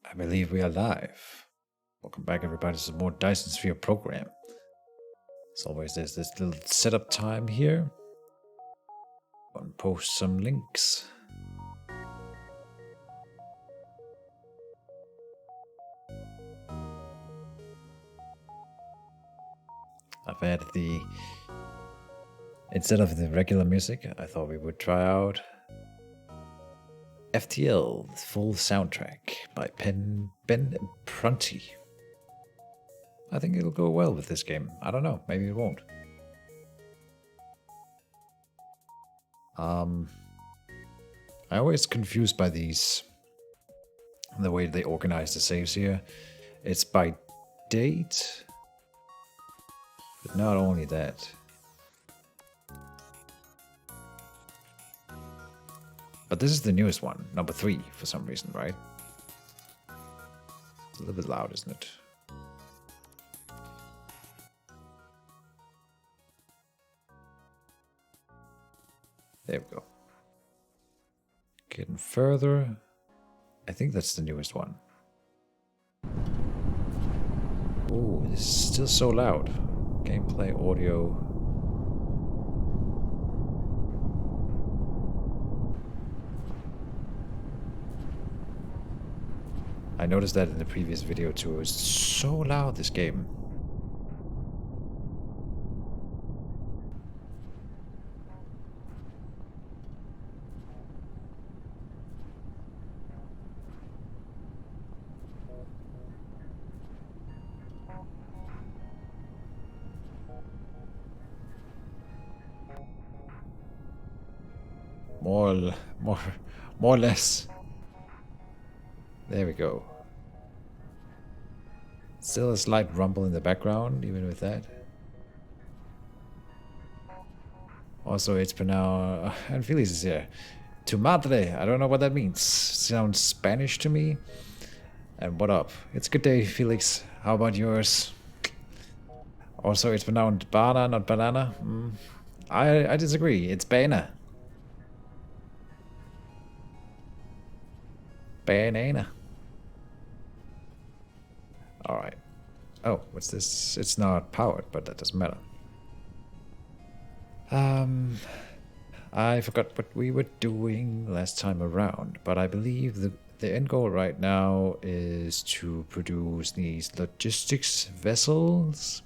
I believe we are live. Welcome back, everybody, to some more Dyson Sphere Program. As always, there's this little setup time here. Go and post some links. I've had instead of the regular music, I thought we would try out FTL, the full soundtrack by Ben Prunty. I think it'll go well with this game. I don't know, maybe it won't. I'm always confused by the way they organize the saves here. It's by date, but not only that. But this is the newest one, number 3, for some reason, right? It's a little bit loud, isn't it? There we go. Getting further. I think that's the newest one. Oh, this is still so loud. Gameplay, audio. I noticed that in the previous video too. It was so loud, this game. More or less. There we go. Still a slight rumble in the background, even with that. Also, it's now and Felix is here. Tu madre, I don't know what that means. Sounds Spanish to me. And what up? It's a good day, Felix. How about yours? Also, it's pronounced bana, not banana. I disagree. It's bana. Banana. Alright. Oh, what's this? It's not powered, but that doesn't matter. I forgot what we were doing last time around, but I believe the end goal right now is to produce these logistics vessels.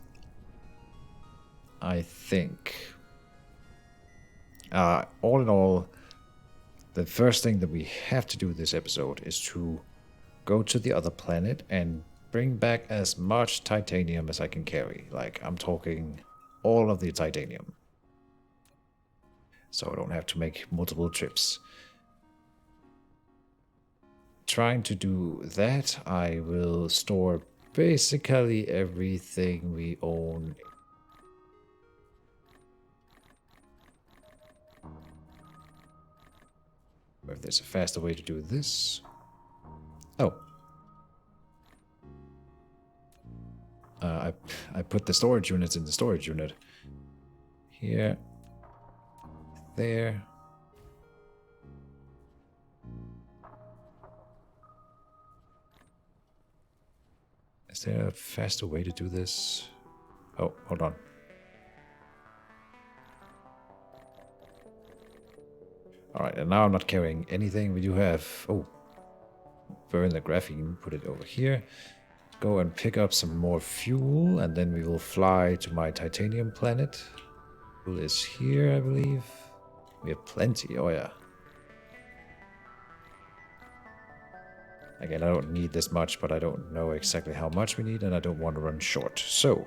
I think. All in all, the first thing that we have to do this episode is to go to the other planet and bring back as much titanium as I can carry. Like, I'm talking all of the titanium. So I don't have to make multiple trips. Trying to do that, I will store basically everything we own. If there's a faster way to do this. Oh. I put the storage units in the storage unit. Here. There. Is there a faster way to do this? Oh, hold on. Alright, and now I'm not carrying anything. We do have... Oh. Burn the graphene. Put it over here. Go and pick up some more fuel. And then we will fly to my titanium planet. Fuel is here, I believe. We have plenty. Oh, yeah. Again, I don't need this much, but I don't know exactly how much we need. And I don't want to run short. So...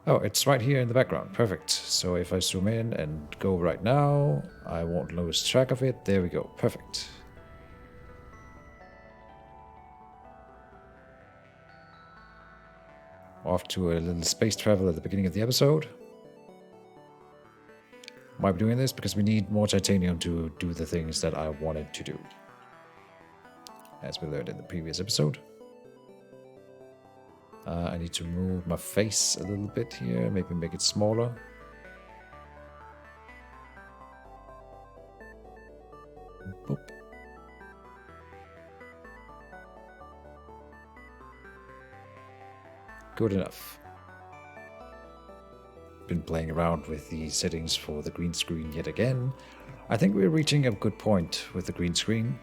Oh, it's right here in the background. Perfect. So if I zoom in and go right now, I won't lose track of it. There we go. Perfect. Off to a little space travel at the beginning of the episode. Why are we doing this? Because we need more titanium to do the things that I wanted to do. As we learned in the previous episode. I need to move my face a little bit here, maybe make it smaller. Boop. good enough. Been playing around with the settings for the green screen yet again. I think we're reaching a good point with the green screen.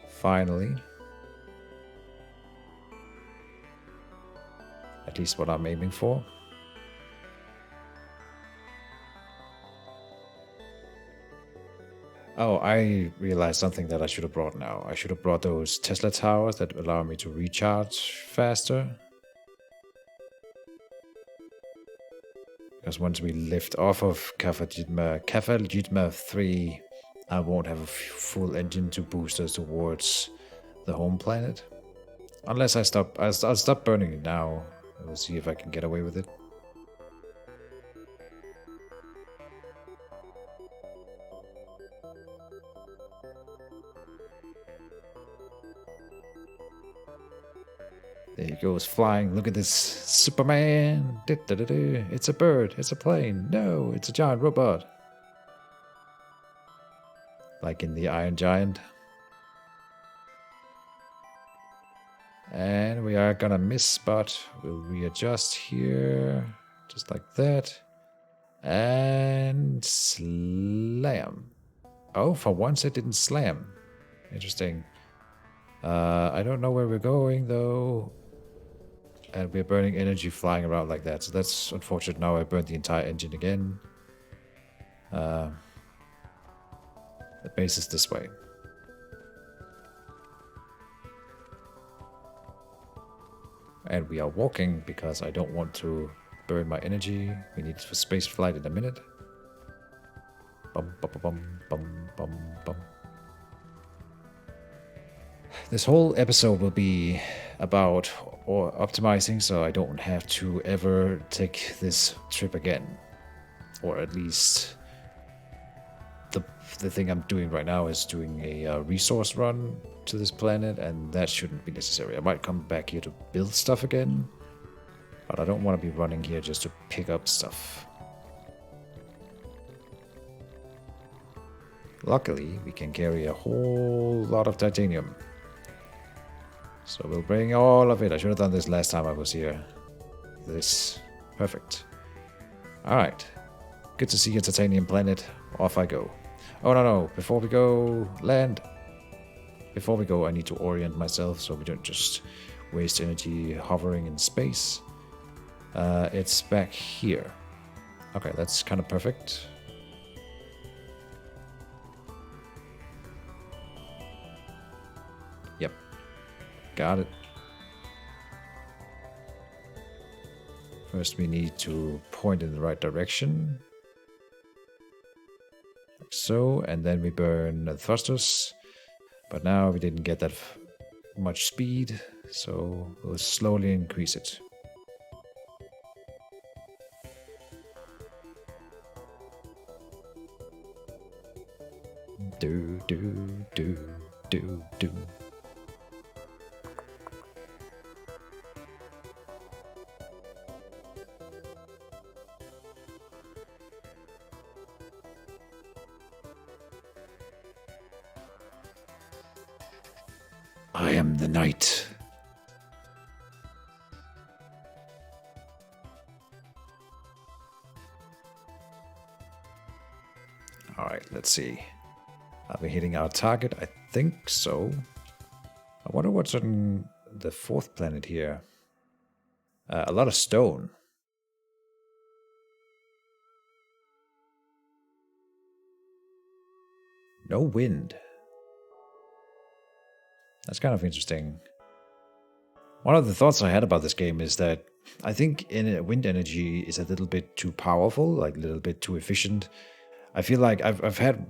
Finally. At least what I'm aiming for. Oh, I realized something that I should have brought now. I should have brought those Tesla towers that allow me to recharge faster. Because once we lift off of Kefalgitma 3, I won't have a full engine to boost us towards the home planet. Unless I'll stop burning it now. We'll see if I can get away with it. There he goes flying. Look at this Superman. It's a bird. It's a plane. No, it's a giant robot. Like in the Iron Giant. And we are gonna miss, but we'll readjust here. Just like that. And slam. Oh, for once it didn't slam. Interesting. I don't know where we're going though. And we're burning energy flying around like that. So that's unfortunate. Now I burned the entire engine again. The base is this way. And we are walking because I don't want to burn my energy. We need for space flight in a minute. Bum, bum, bum, bum, bum, bum. This whole episode will be about optimizing, so I don't have to ever take this trip again. Or at least the thing I'm doing right now is doing a resource run to this planet, and that shouldn't be necessary. I might come back here to build stuff again, but I don't want to be running here just to pick up stuff. Luckily, we can carry a whole lot of titanium. So we'll bring all of it. I should have done this last time I was here. This. Perfect. Alright. Good to see a titanium planet. Off I go. Oh, no. Before we go, land. Before we go, I need to orient myself so we don't just waste energy hovering in space. It's back here. Okay, that's kind of perfect. Yep. Got it. First we need to point in the right direction. Like so, and then we burn the thrusters. But now we didn't get that much speed, so we'll slowly increase it. Do. I am the night. Alright, let's see. Are we hitting our target? I think so. I wonder what's on the fourth planet here. A lot of stone. No wind. That's kind of interesting. One of the thoughts I had about this game is that I think wind energy is a little bit too powerful, like a little bit too efficient. I feel like I've had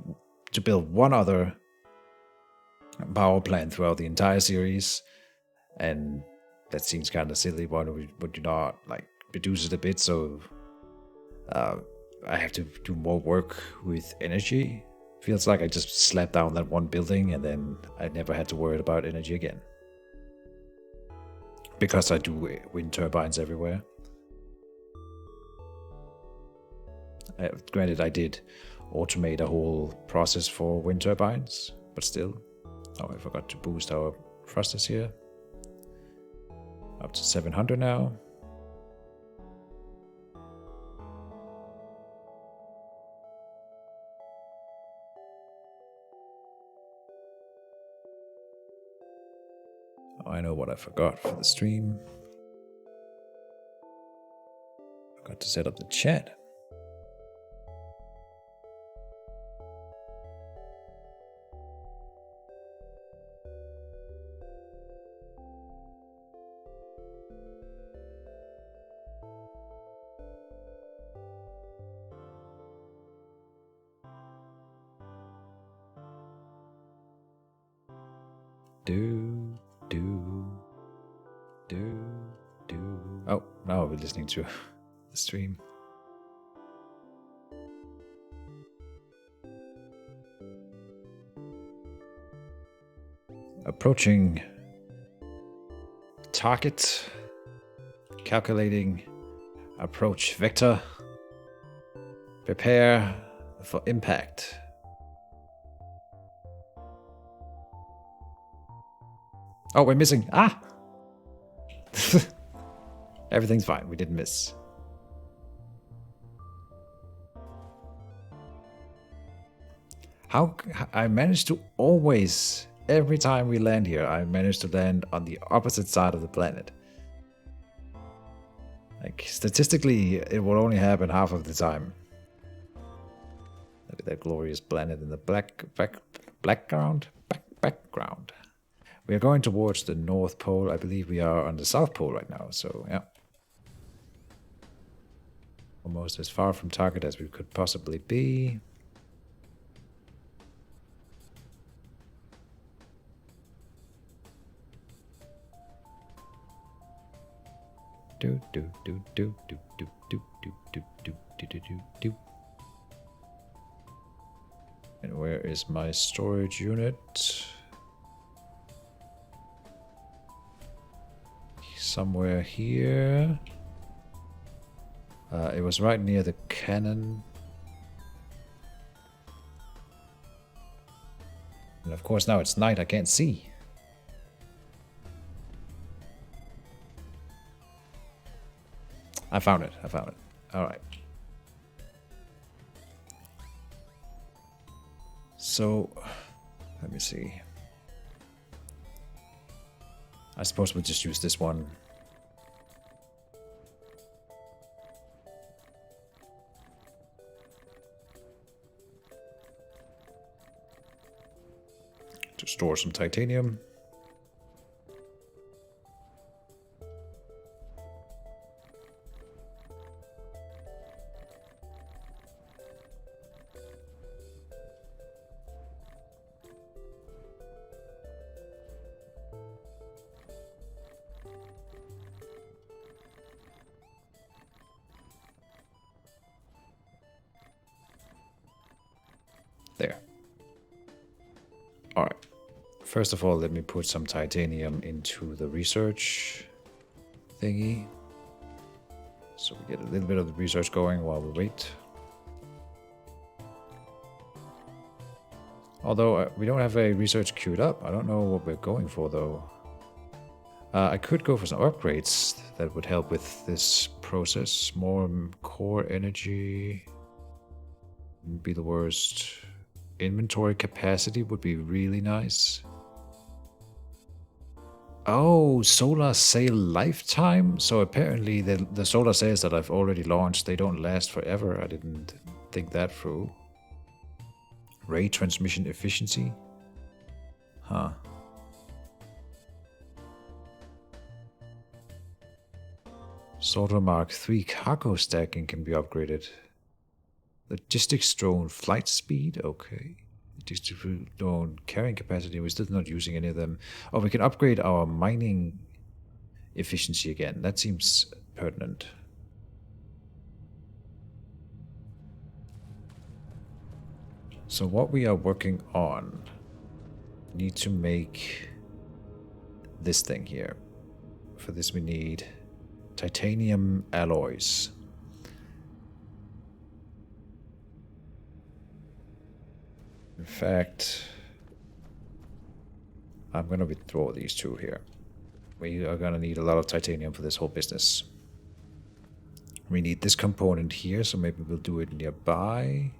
to build one other power plant throughout the entire series, and that seems kind of silly. Why would you not like reduce it a bit so I have to do more work with energy? Feels like I just slapped down that one building and then I never had to worry about energy again. Because I do wind turbines everywhere. Granted, I did automate a whole process for wind turbines, but still. Oh, I forgot to boost our thrusters here. Up to 700 now. Oh, I know what I forgot for the stream. Forgot to set up the chat. Oh, now we're listening to the stream. Approaching target. Calculating approach vector. Prepare for impact. Oh, we're missing. Ah! Everything's fine. We didn't miss. How I managed to always, every time we land here, I managed to land on the opposite side of the planet. Like, statistically, it will only happen half of the time. Look at that glorious planet in the background. We are going towards the North Pole. I believe we are on the South Pole right now, so yeah. Almost as far from target as we could possibly be. And where is my storage unit? Somewhere here. It was right near the cannon. And of course now it's night, I can't see. I found it. Alright. So, let me see. I suppose we'll just use this one. To store some titanium. There. All right. First of all, let me put some titanium into the research thingy. So we get a little bit of the research going while we wait. Although we don't have a research queued up. I don't know what we're going for though. I could go for some upgrades that would help with this process. More core energy wouldn't be the worst. Inventory capacity would be really nice. Oh, solar sail lifetime? So apparently the solar sails that I've already launched, they don't last forever. I didn't think that through. Ray transmission efficiency? Huh. Sorter Mark III cargo stacking can be upgraded. Logistics drone flight speed, okay. Logistics drone carrying capacity, we're still not using any of them. Oh, we can upgrade our mining efficiency again. That seems pertinent. So what we are working on, need to make this thing here. For this we need titanium alloys. In fact, I'm going to withdraw these two here. we are gonna need a lot of titanium for this whole business. We need this component here, so maybe we'll do it nearby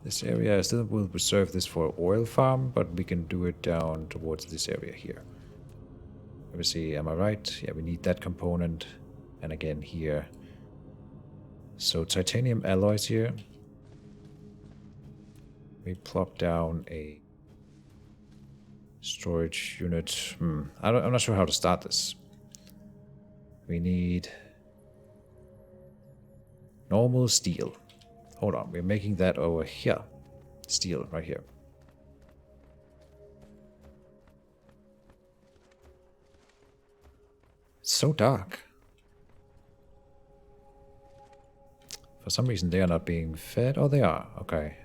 this area. I still will reserve this for oil farm, but we can do it down towards this area here. Let me see, am I right? Yeah, we need that component. And again here. So titanium alloys here. We plop down a storage unit. I'm not sure how to start this. We need normal steel. Hold on, we're making that over here. Steel, right here. It's so dark. For some reason they are not being fed. Oh, they are. Okay.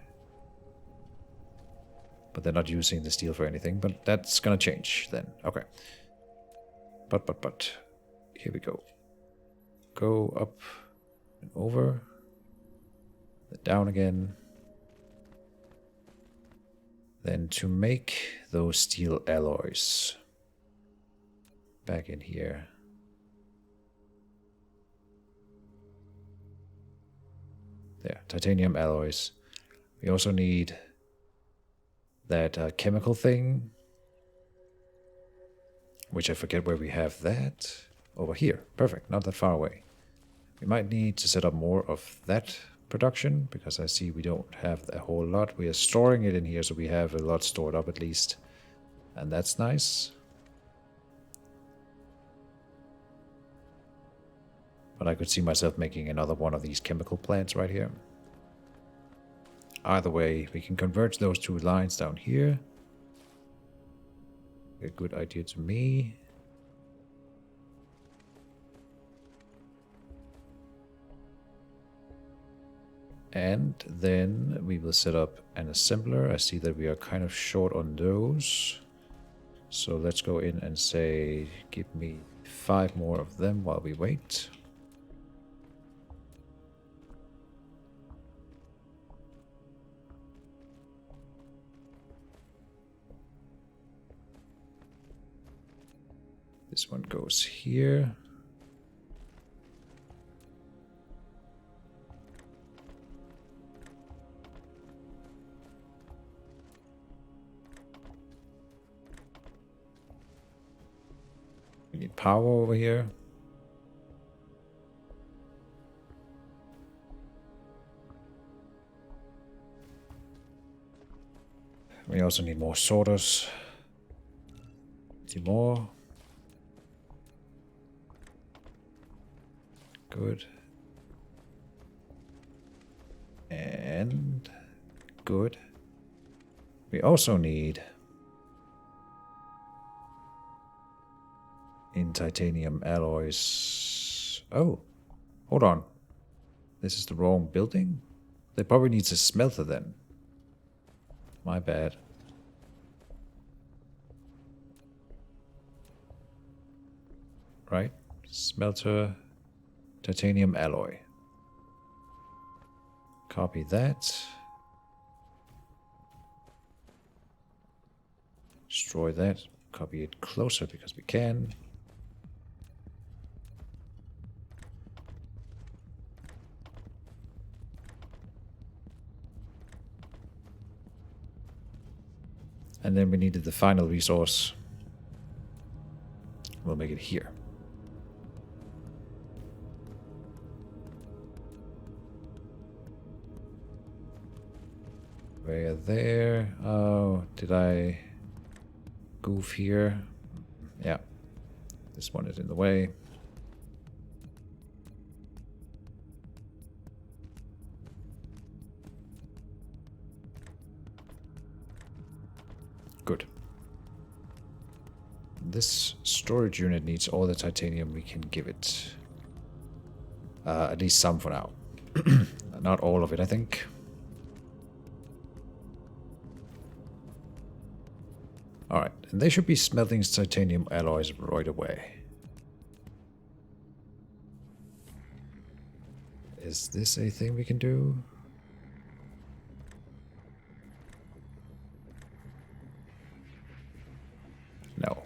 But they're not using the steel for anything. But that's gonna change then. Okay. But. Here we go. Go up and over. Then down again. Then to make those steel alloys. Back in here. There, titanium alloys. We also need that chemical thing, which I forget where we have that. Over here. Perfect, not that far away. We might need to set up more of that production, because I see we don't have a whole lot. We are storing it in here, so we have a lot stored up at least. And that's nice. But I could see myself making another one of these chemical plants right here. Either way, we can converge those two lines down here. A good idea to me. And then we will set up an assembler. I see that we are kind of short on those. So let's go in and say, give me 5 more of them while we wait. This one goes here. We need power over here. We also need more sorters. 2 more. Good. And good. We also need in titanium alloys. Oh, hold on. This is the wrong building? They probably need a smelter then. My bad. Right? Smelter. Titanium alloy. Copy that. Destroy that. Copy it closer because we can. And then we needed the final resource. We'll make it here. Where there? Oh, did I goof here? Yeah. This one is in the way. Good. This storage unit needs all the titanium we can give it. At least some for now. Not all of it, I think. Alright, and they should be smelting titanium alloys right away. Is this a thing we can do? No.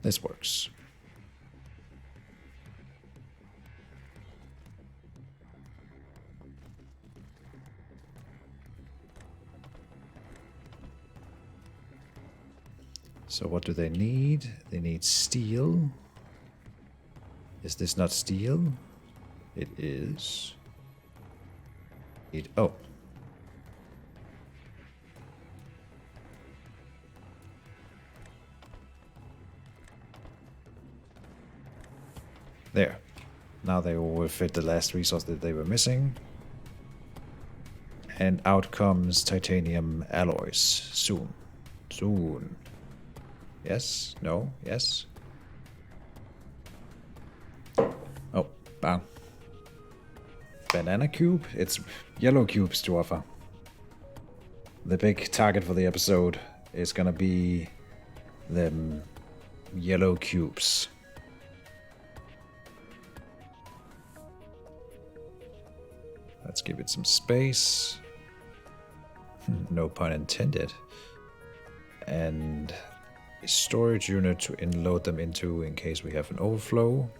This works. So what do they need? They need steel. Is this not steel? It is. Oh. There. Now they will fit the last resource that they were missing. And out comes titanium alloys. Soon. Soon. Yes? No? Yes? Oh, bam. Banana cube? It's yellow cubes to offer. The big target for the episode is gonna be them yellow cubes. Let's give it some space. No pun intended. And a storage unit to load them into in case we have an overflow.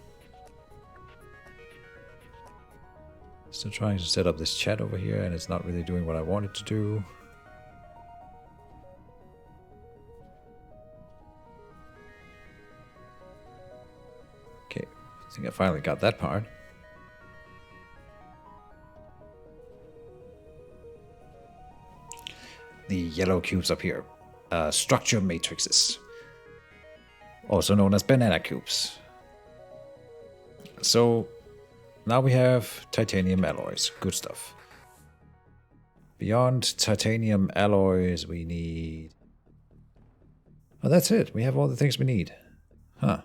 Still trying to set up this chat over here, and it's not really doing what I want it to do. Okay, I think I finally got that part. The yellow cubes up here. Structure matrices. Also known as banana cubes. So now we have titanium alloys. Good stuff. Beyond titanium alloys, we need... Oh, that's it. We have all the things we need. Huh.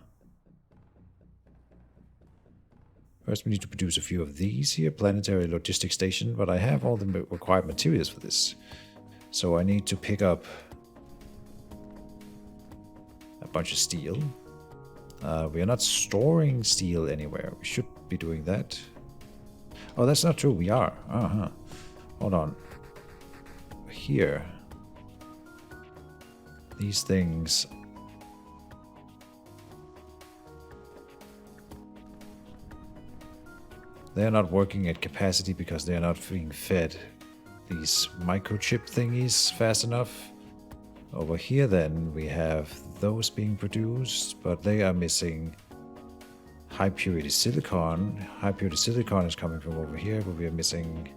First, we need to produce a few of these here. Planetary logistics station. But I have all the required materials for this. So I need to pick up a bunch of steel. We are not storing steel anywhere. We should be doing that. Oh, that's not true. We are. Hold on. Here. These things. They're not working at capacity because they're not being fed these microchip thingies fast enough. Over here then we have those being produced, but they are missing high purity silicon. High purity silicon is coming from over here, but we are missing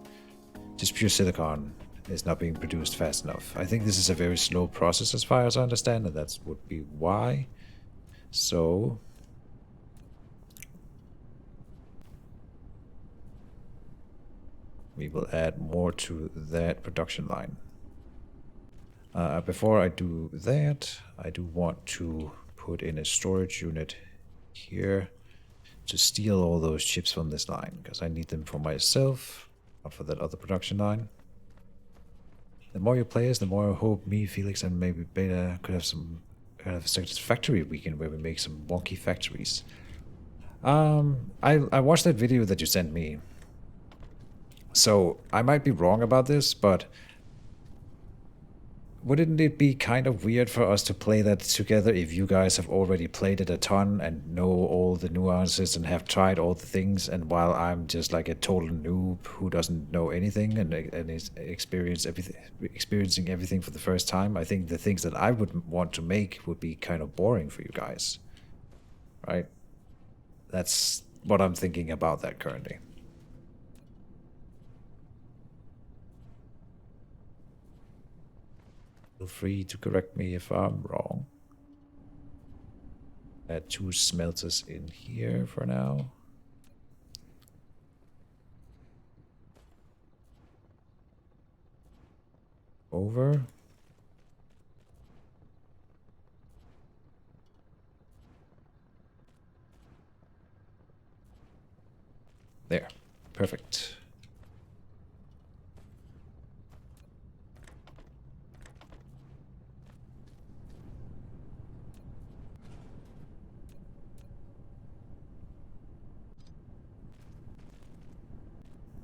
just pure silicon is not being produced fast enough. I think this is a very slow process as far as I understand, and that would be why. So we will add more to that production line. Before I do that, I do want to put in a storage unit here to steal all those chips from this line, because I need them for myself, not for that other production line. The more you play us, the more I hope me, Felix, and maybe Beta could have some kind of satisfactory weekend where we make some wonky factories. I watched that video that you sent me. So I might be wrong about this, but wouldn't it be kind of weird for us to play that together if you guys have already played it a ton and know all the nuances and have tried all the things, and while I'm just like a total noob who doesn't know anything and is experiencing everything for the first time? I think the things that I would want to make would be kind of boring for you guys, right? That's what I'm thinking about that currently. Feel free to correct me if I'm wrong. Add 2 smelters in here for now. Over. There. Perfect.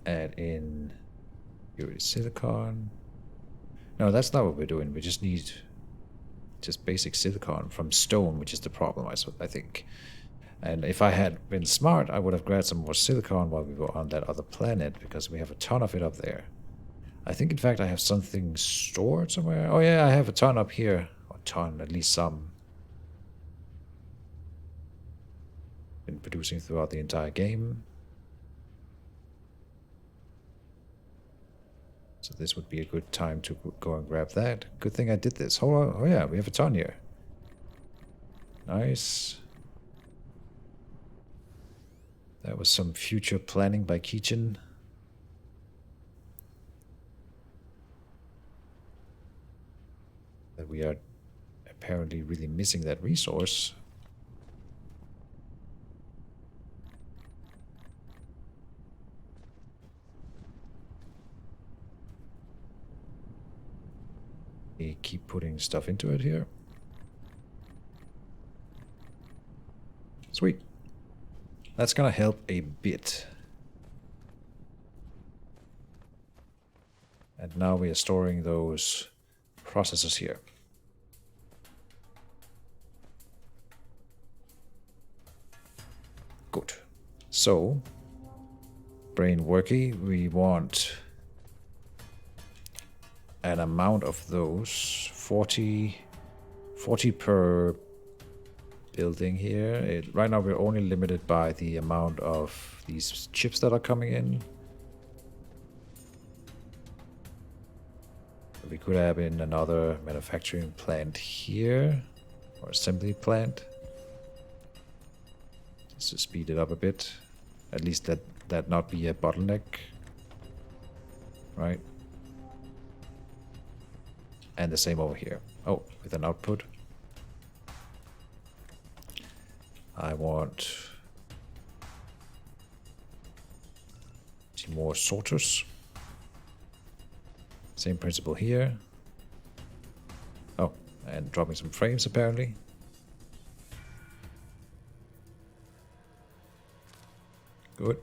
Add in purity silicon. No, that's not what we're doing. We just need just basic silicon from stone, which is the problem, I think. And if I had been smart, I would have grabbed some more silicon while we were on that other planet, because we have a ton of it up there. I think, in fact, I have something stored somewhere. Oh yeah, I have a ton up here. A ton, at least some. Been producing throughout the entire game. So this would be a good time to go and grab that. Good thing I did this. Hold on. Oh yeah, we have a ton here. Nice. That was some future planning by Keejchen. That we are apparently really missing that resource. We keep putting stuff into it here. Sweet. That's gonna help a bit. And now we are storing those processors here. Good. So, brain worky, we want an amount of those, 40 per building here. Right now we're only limited by the amount of these chips that are coming in. We could have in another manufacturing plant here, or assembly plant, just to speed it up a bit. At least that not be a bottleneck, right? And the same over here. Oh, with an output. I want some more sorters. Same principle here. Oh, and dropping some frames apparently. Good.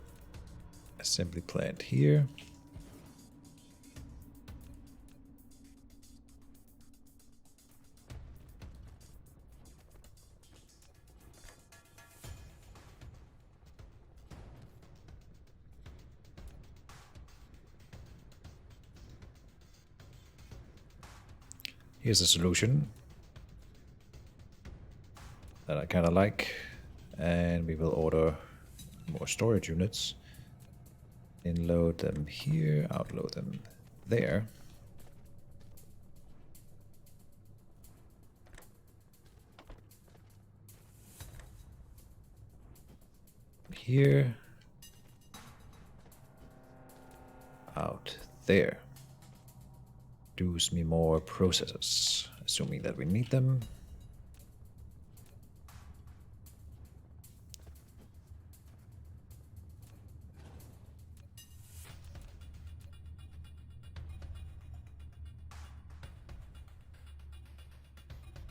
Assembly plant here. Here's a solution that I kind of like, and we will order more storage units. Inload them here, outload them there. Here, out there. Produce me more processors, assuming that we need them.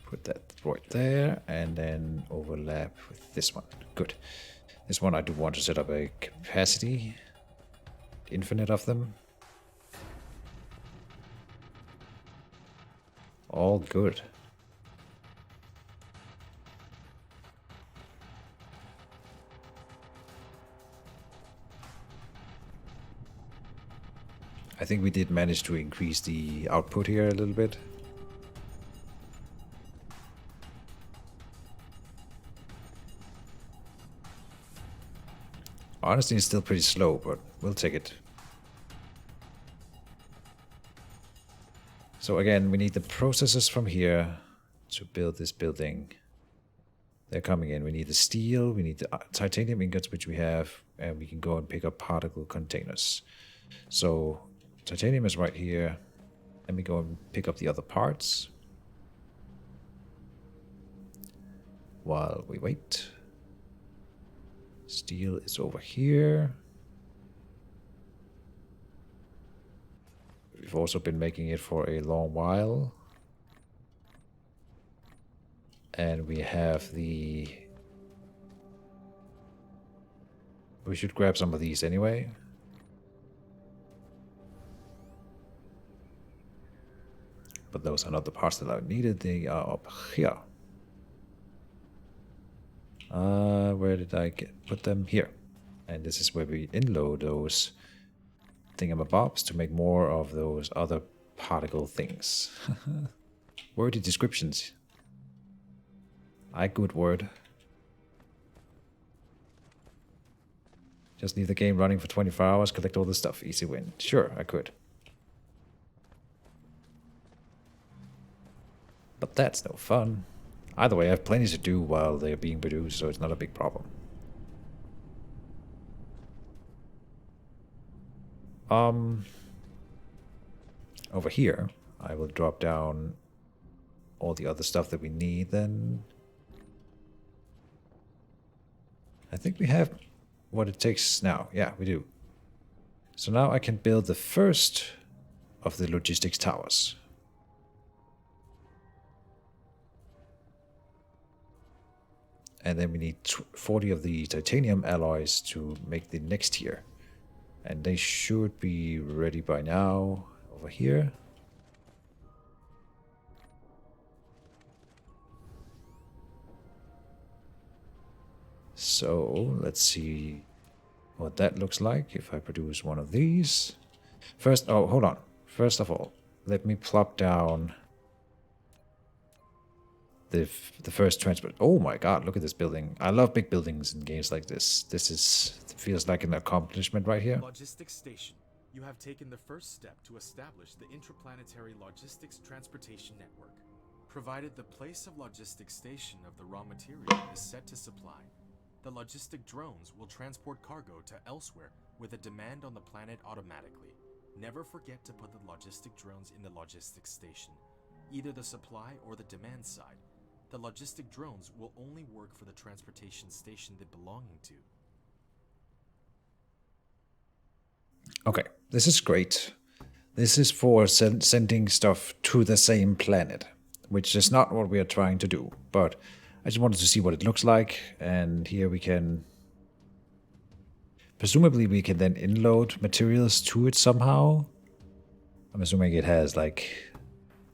Put that right there, and then overlap with this one. Good. This one I do want to set up a capacity, infinite of them. All good. I think we did manage to increase the output here a little bit. Honestly, it's still pretty slow, but we'll take it. So again, we need the processes from here to build this building. They're coming in. We need the steel, we need the titanium ingots, which we have, and we can go and pick up particle containers. So titanium is right here, and we go and pick up the other parts while we wait. Steel is over here. We've also been making it for a long while. And we have the... We should grab some of these anyway. but those are not the parts that I needed. They are up here. Where did I put them? Here. And this is where we inload those thingamabobs to make more of those other particle things. Wordy descriptions. I good word. Just leave the game running for 24 hours, collect all the stuff, easy win. Sure, I could. But that's no fun. Either way, I have plenty to do while they're being produced, so it's not a big problem. Over here, I will drop down all the other stuff that we need then. I think we have what it takes now. Yeah, we do. So now I can build the first of the logistics towers. And then we need 40 of the titanium alloys to make the next tier. And they should be ready by now over here. So let's see what that looks like if I produce one of these. First, oh, hold on. First of all, let me plop down the first transport. Oh my god, look at this building. I love big buildings in games like this. This feels like an accomplishment right here. Logistics station. You have taken the first step to establish the interplanetary logistics transportation network. Provided the place of logistics station of the raw material is set to supply, the logistic drones will transport cargo to elsewhere with a demand on the planet automatically. Never forget to put the logistic drones in the logistics station, either the supply or the demand side. The logistic drones will only work for the transportation station they're belonging to. Okay, this is great. This is for sending stuff to the same planet, which is not what we are trying to do, but I just wanted to see what it looks like, and here we can... Presumably we can then inload materials to it somehow. I'm assuming it has, like...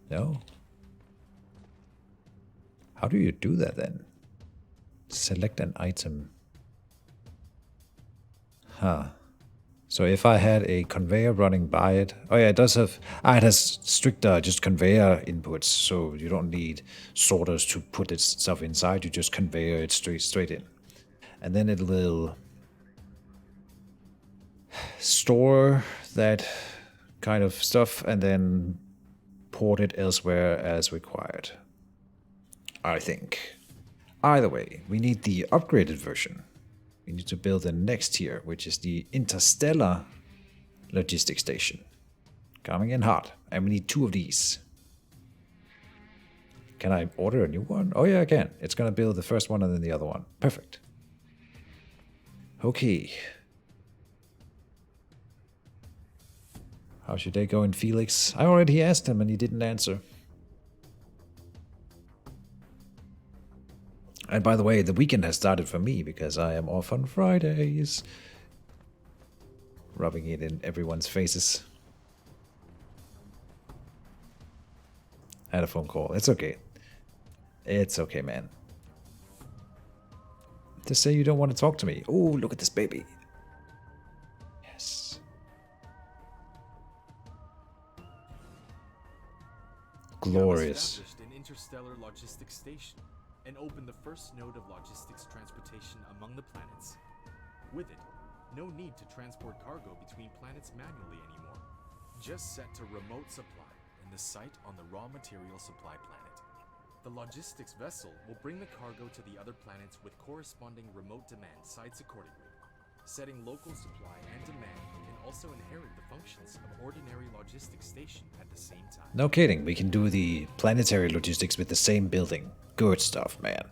No? How do you do that then? Select an item. Huh. So if I had a conveyor running by it... Oh yeah, it does have... it has strict just conveyor inputs, so you don't need sorters to put its stuff inside. You just conveyor it straight in. And then it will store that kind of stuff and then port it elsewhere as required. I think. Either way, we need the upgraded version. We need to build the next tier, which is the interstellar logistics station. Coming in hot. And we need 2 of these. Can I order a new one? Oh yeah, I can. It's gonna build the first one and then the other one. Perfect. Okay. How's your day going, Felix? I already asked him and he didn't answer. And by the way, the weekend has started for me because I am off on Fridays. Rubbing it in everyone's faces. I had a phone call. It's okay. It's okay, man. Just say you don't want to talk to me. Oh, look at this baby. Yes. Glorious. You have established an interstellar logistics station and opened the first node of logistics transportation among the planets. With it, no need to transport cargo between planets manually anymore. Just set to remote supply in the site on the raw material supply planet. The logistics vessel will bring the cargo to the other planets with corresponding remote demand sites accordingly. Setting local supply and demand can also inherit the functions of ordinary logistics station at the same time. No kidding, we can do the planetary logistics with the same building. Good stuff, man.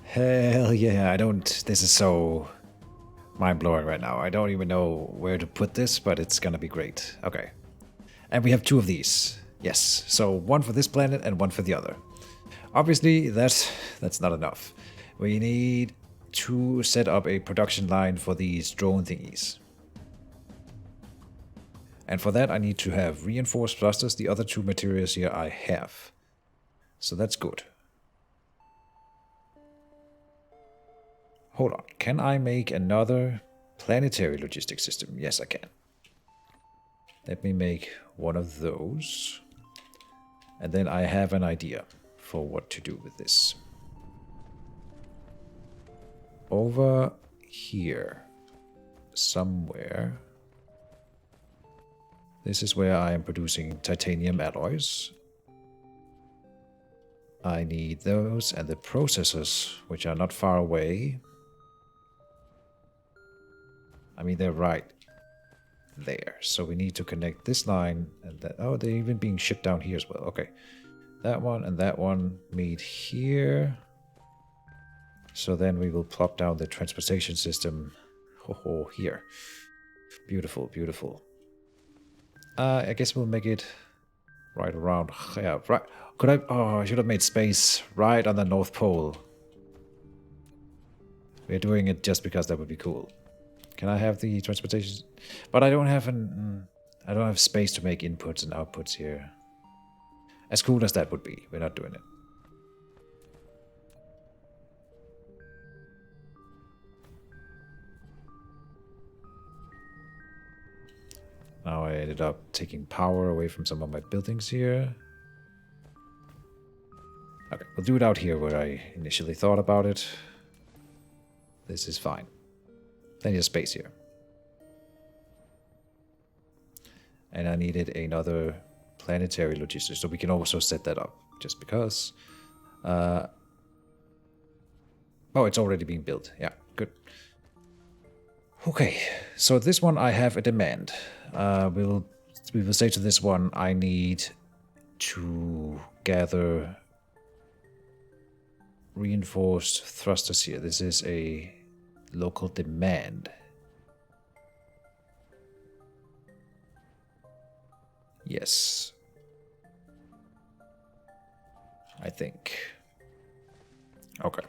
Hell yeah, this is so mind-blowing right now. I don't even know where to put this, but it's gonna be great. Okay. And we have 2 of these. Yes, so 1 for this planet and 1 for the other. Obviously, that's not enough. We need to set up a production line for these drone thingies. And for that, I need to have reinforced thrusters. The other two materials here I have. So that's good. Hold on. Can I make another planetary logistics system? Yes, I can. Let me make one of those. And then I have an idea for what to do with this. Over here, somewhere. This is where I am producing titanium alloys. I need those and the processors, which are not far away. I mean, they're right there. So we need to connect this line and that. Oh, they're even being shipped down here as well. Okay. That one and that one meet here. So then we will plop down the transportation system here. Beautiful, beautiful. I guess we'll make it right around. Yeah, right. Could I? Oh, I should have made space right on the North Pole. We're doing it just because that would be cool. Can I have the transportation? But I don't have I don't have space to make inputs and outputs here. As cool as that would be, we're not doing it. Now I ended up taking power away from some of my buildings here. Okay, we'll do it out here where I initially thought about it. This is fine. Plenty of space here. And I needed another planetary logistics, so we can also set that up, just because. Oh, it's already being built. Yeah, good. Okay, so this one I have a demand. We will say to this one, I need to gather reinforced thrusters here. This is a local demand. Yes. I think. Okay.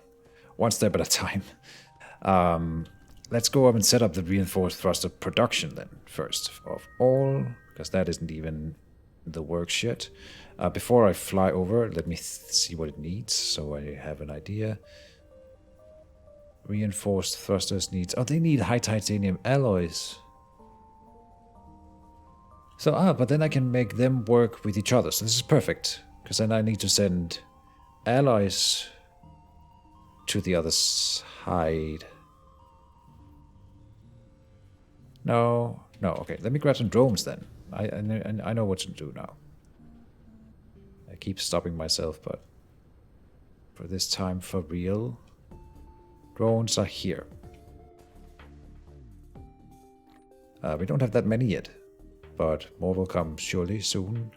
One step at a time. Let's go up and set up the reinforced thruster production then, first of all, because that isn't even the works yet. Before I fly over, let me see what it needs, so I have an idea. Reinforced thrusters needs... Oh, they need high titanium alloys. So, but then I can make them work with each other, so this is perfect. Because then I need to send alloys to the other side. No, okay. Let me grab some drones then. I know what to do now. I keep stopping myself, but for this time, for real, drones are here. We don't have that many yet, but more will come surely soon.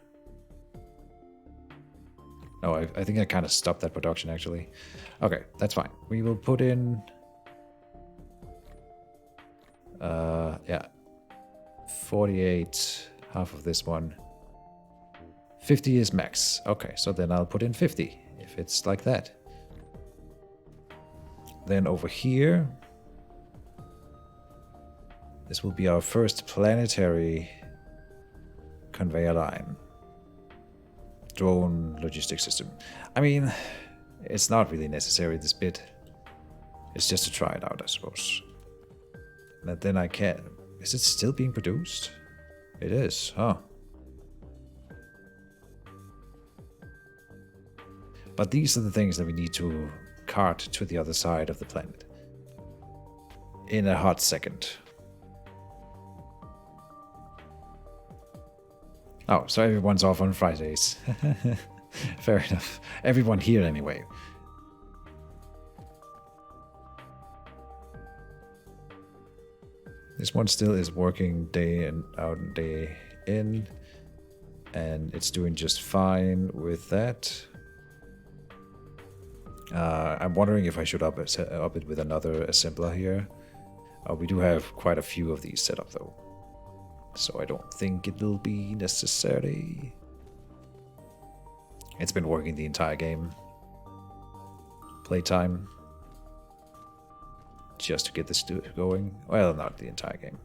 No, I think I kind of stopped that production actually. Okay, that's fine. We will put in... yeah. 48, half of this one. 50 is max. Okay, so then I'll put in 50, if it's like that. Then over here, this will be our first planetary conveyor line. Drone logistics system. I mean, it's not really necessary, this bit. It's just to try it out, I suppose. And then I can... Is it still being produced? It is, huh? But these are the things that we need to cart to the other side of the planet. In a hot second. Oh, so everyone's off on Fridays. Fair enough. Everyone here anyway. This one still is working day in, out and day in. And it's doing just fine with that. I'm wondering if I should up it with another assembler here. We do have quite a few of these set up though. So I don't think it will be necessary. It's been working the entire game. Playtime. Just to get this going. Well, not the entire game.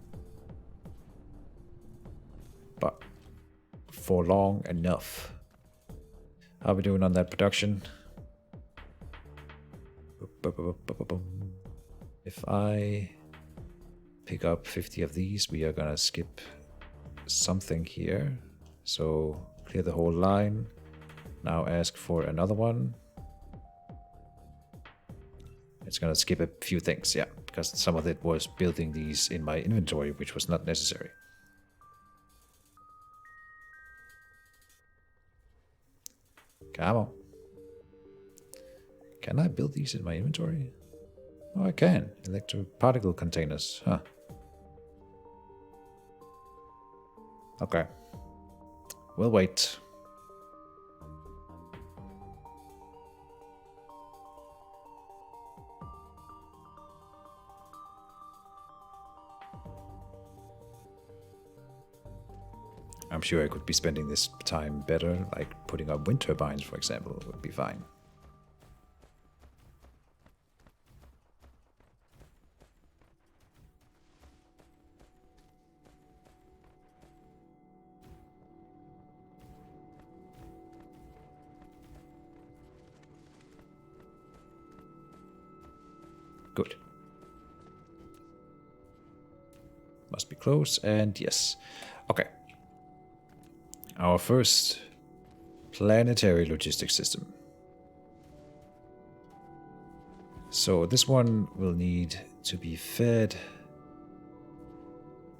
for long enough. How are we doing on that production? If I pick up 50 of these, we are gonna skip something here. So clear the whole line. Now ask for another one. It's gonna skip a few things, yeah, because some of it was building these in my inventory, which was not necessary. Come on. Can I build these in my inventory? Oh, I can. Electroparticle containers, huh. Okay. We'll wait. I'm sure I could be spending this time better, like putting up wind turbines, for example, would be fine. Good. Must be close, and yes. Okay. Our first planetary logistics system. So this one will need to be fed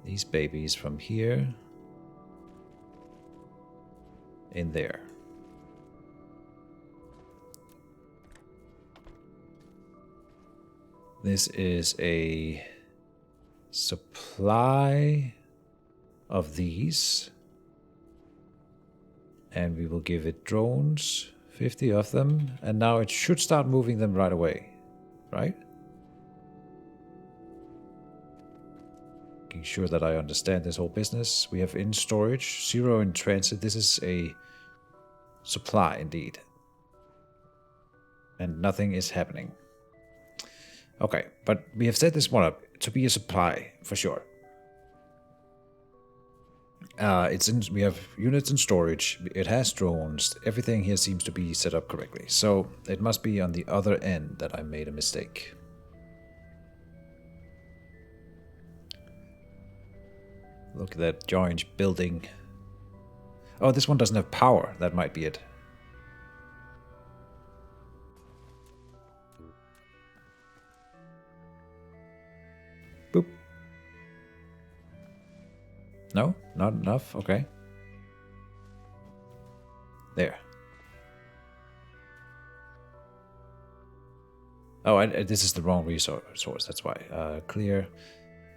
these babies from here in there. This is a supply of these. And we will give it drones, 50 of them. And now it should start moving them right away, right? Making sure that I understand this whole business. We have in storage, 0 in transit. This is a supply indeed. And nothing is happening. Okay, but we have set this one up to be a supply for sure. We have units in storage, it has drones, everything here seems to be set up correctly. So it must be on the other end that I made a mistake. Look at that giant building. Oh, this one doesn't have power, that might be it. Boop. No, not enough. Okay. There. Oh, this is the wrong resource. That's why. Clear.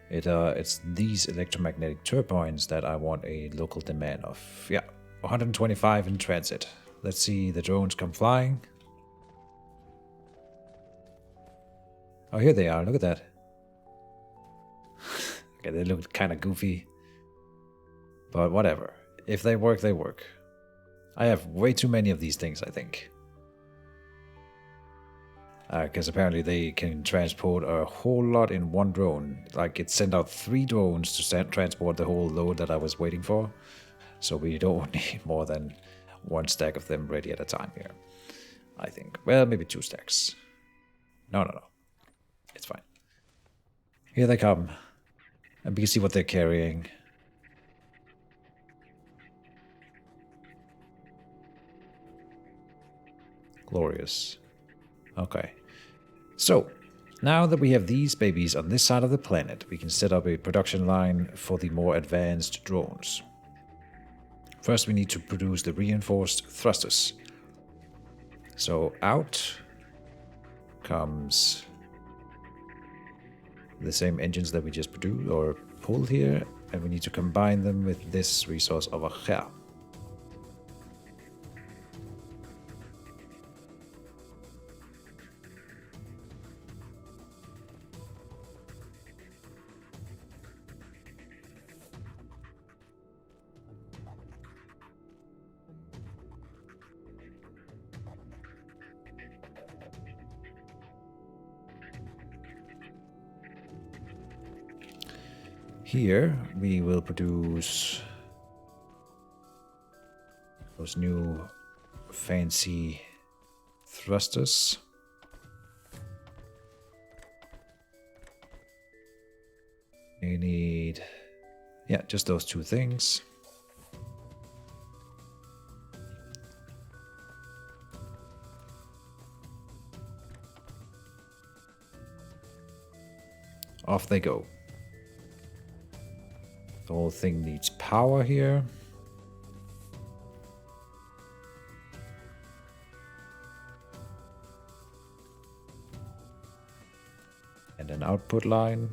It's these electromagnetic turbines that I want a local demand of. Yeah, 125 in transit. Let's see the drones come flying. Oh, here they are. Look at that. Okay, they look kind of goofy. But whatever. If they work, they work. I have way too many of these things, I think. Because apparently they can transport a whole lot in one drone. Like, it sent out 3 drones to transport the whole load that I was waiting for. So we don't need more than 1 stack of them ready at a time here, I think. Well, maybe 2 stacks. No. It's fine. Here they come. And we can see what they're carrying. Glorious. Okay. So, now that we have these babies on this side of the planet, we can set up a production line for the more advanced drones. First, we need to produce the reinforced thrusters. So, out comes the same engines that we just produced or pulled here, and we need to combine them with this resource over here. Here we will produce Those new fancy thrusters. You need, yeah, just those two things. Off they go. The whole thing needs power here. And an output line.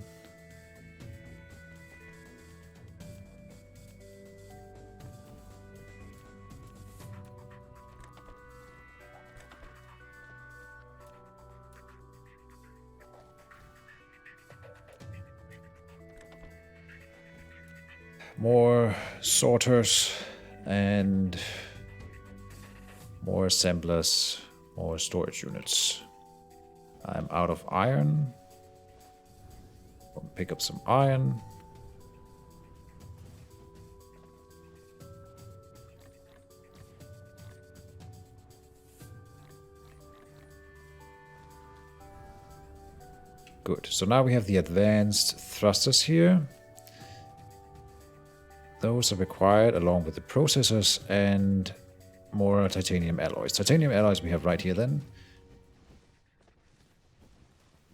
More sorters and more assemblers, more storage units. I'm out of iron. I'll pick up some iron. Good. So now we have the advanced thrusters here. Those are required along with the processors and more titanium alloys. Titanium alloys we have right here then.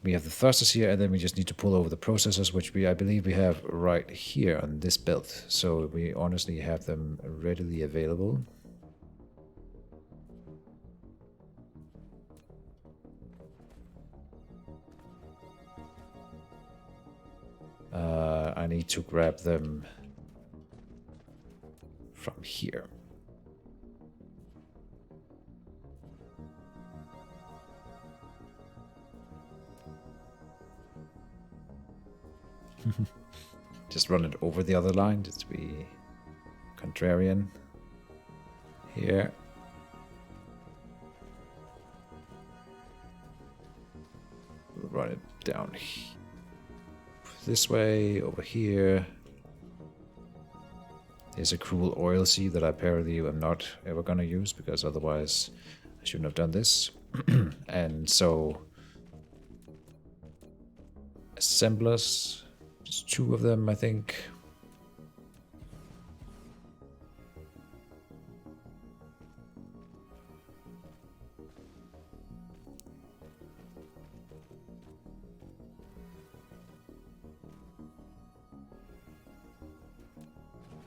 We have the thrusters here, and then we just need to pull over the processors, which I believe we have right here on this build. So we honestly have them readily available. I need to grab them from here. Just run it over the other line, just to be contrarian. Here. We'll run it down this way, over here. There's a cruel oil seed that I apparently am not ever gonna use, because otherwise I shouldn't have done this. And so assemblers, just 2 of them, I think.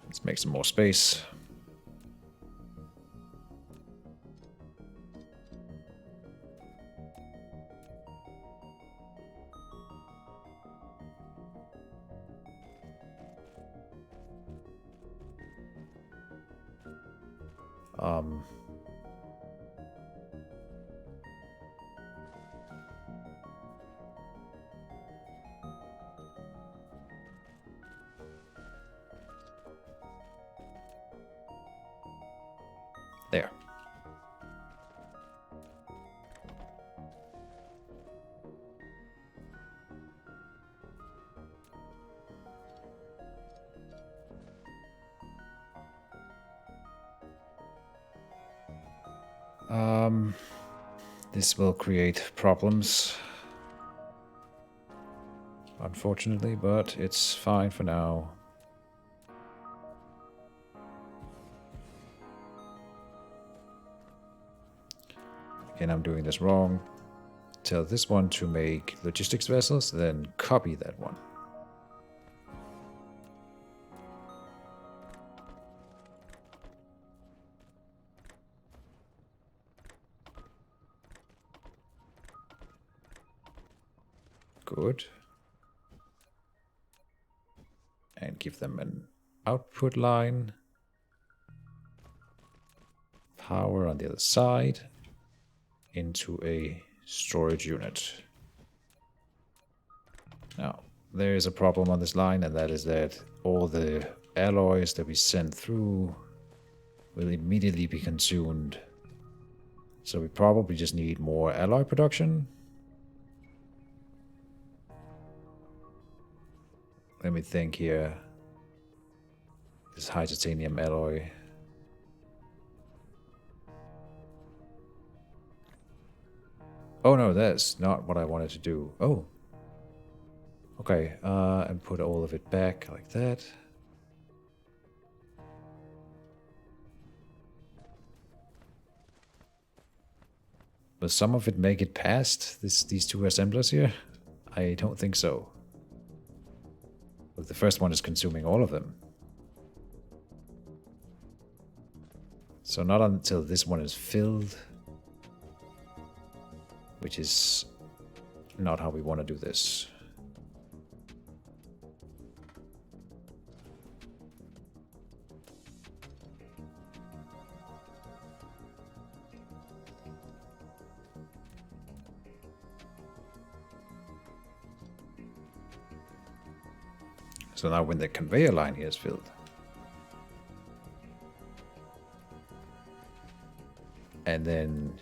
Let's make some more space. There. This will create problems, unfortunately, but it's fine for now. Again, I'm doing this wrong. Tell this one to make logistics vessels, then copy that one. Good. And give them an output line. Power on the other side. Into a storage unit. Now, there is a problem on this line, and that is that all the alloys that we send through will immediately be consumed. So we probably just need more alloy production. Let me think here. This high titanium alloy. Oh no, that's not what I wanted to do. Oh. Okay, and put all of it back like that. Will some of it make it past these two assemblers here? I don't think so. Look, the first one is consuming all of them. So not until this one is filled. Which is not how we want to do this. So now when the conveyor line here is filled. And then...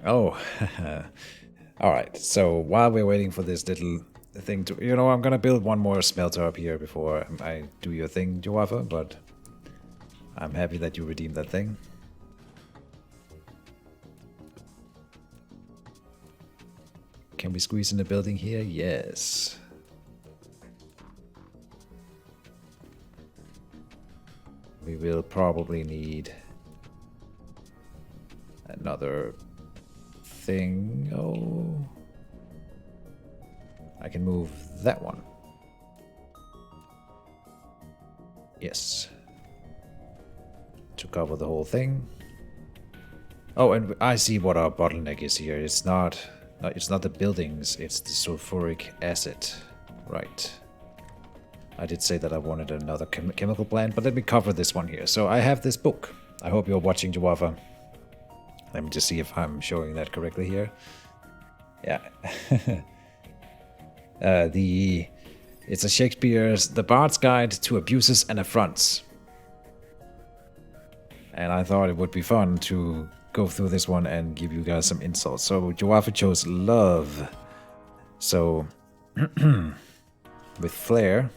Oh, alright. So while we're waiting for this little thing to... You know, I'm gonna build one more smelter up here before I do your thing, Joava, but I'm happy that you redeemed that thing. Can we squeeze in the building here? Yes. We will probably need another thing. Oh, I can move that one. Yes. To cover the whole thing. Oh, and I see what our bottleneck is here. It's not the buildings, it's the sulfuric acid. Right. I did say that I wanted another chemical plant, but let me cover this one here. So I have this book. I hope you're watching, Joava. Let me just see if I'm showing that correctly here. Yeah. It's a Shakespeare's The Bard's Guide to Abuses and Affronts. And I thought it would be fun to go through this one and give you guys some insults. So Joava chose love. So with flair.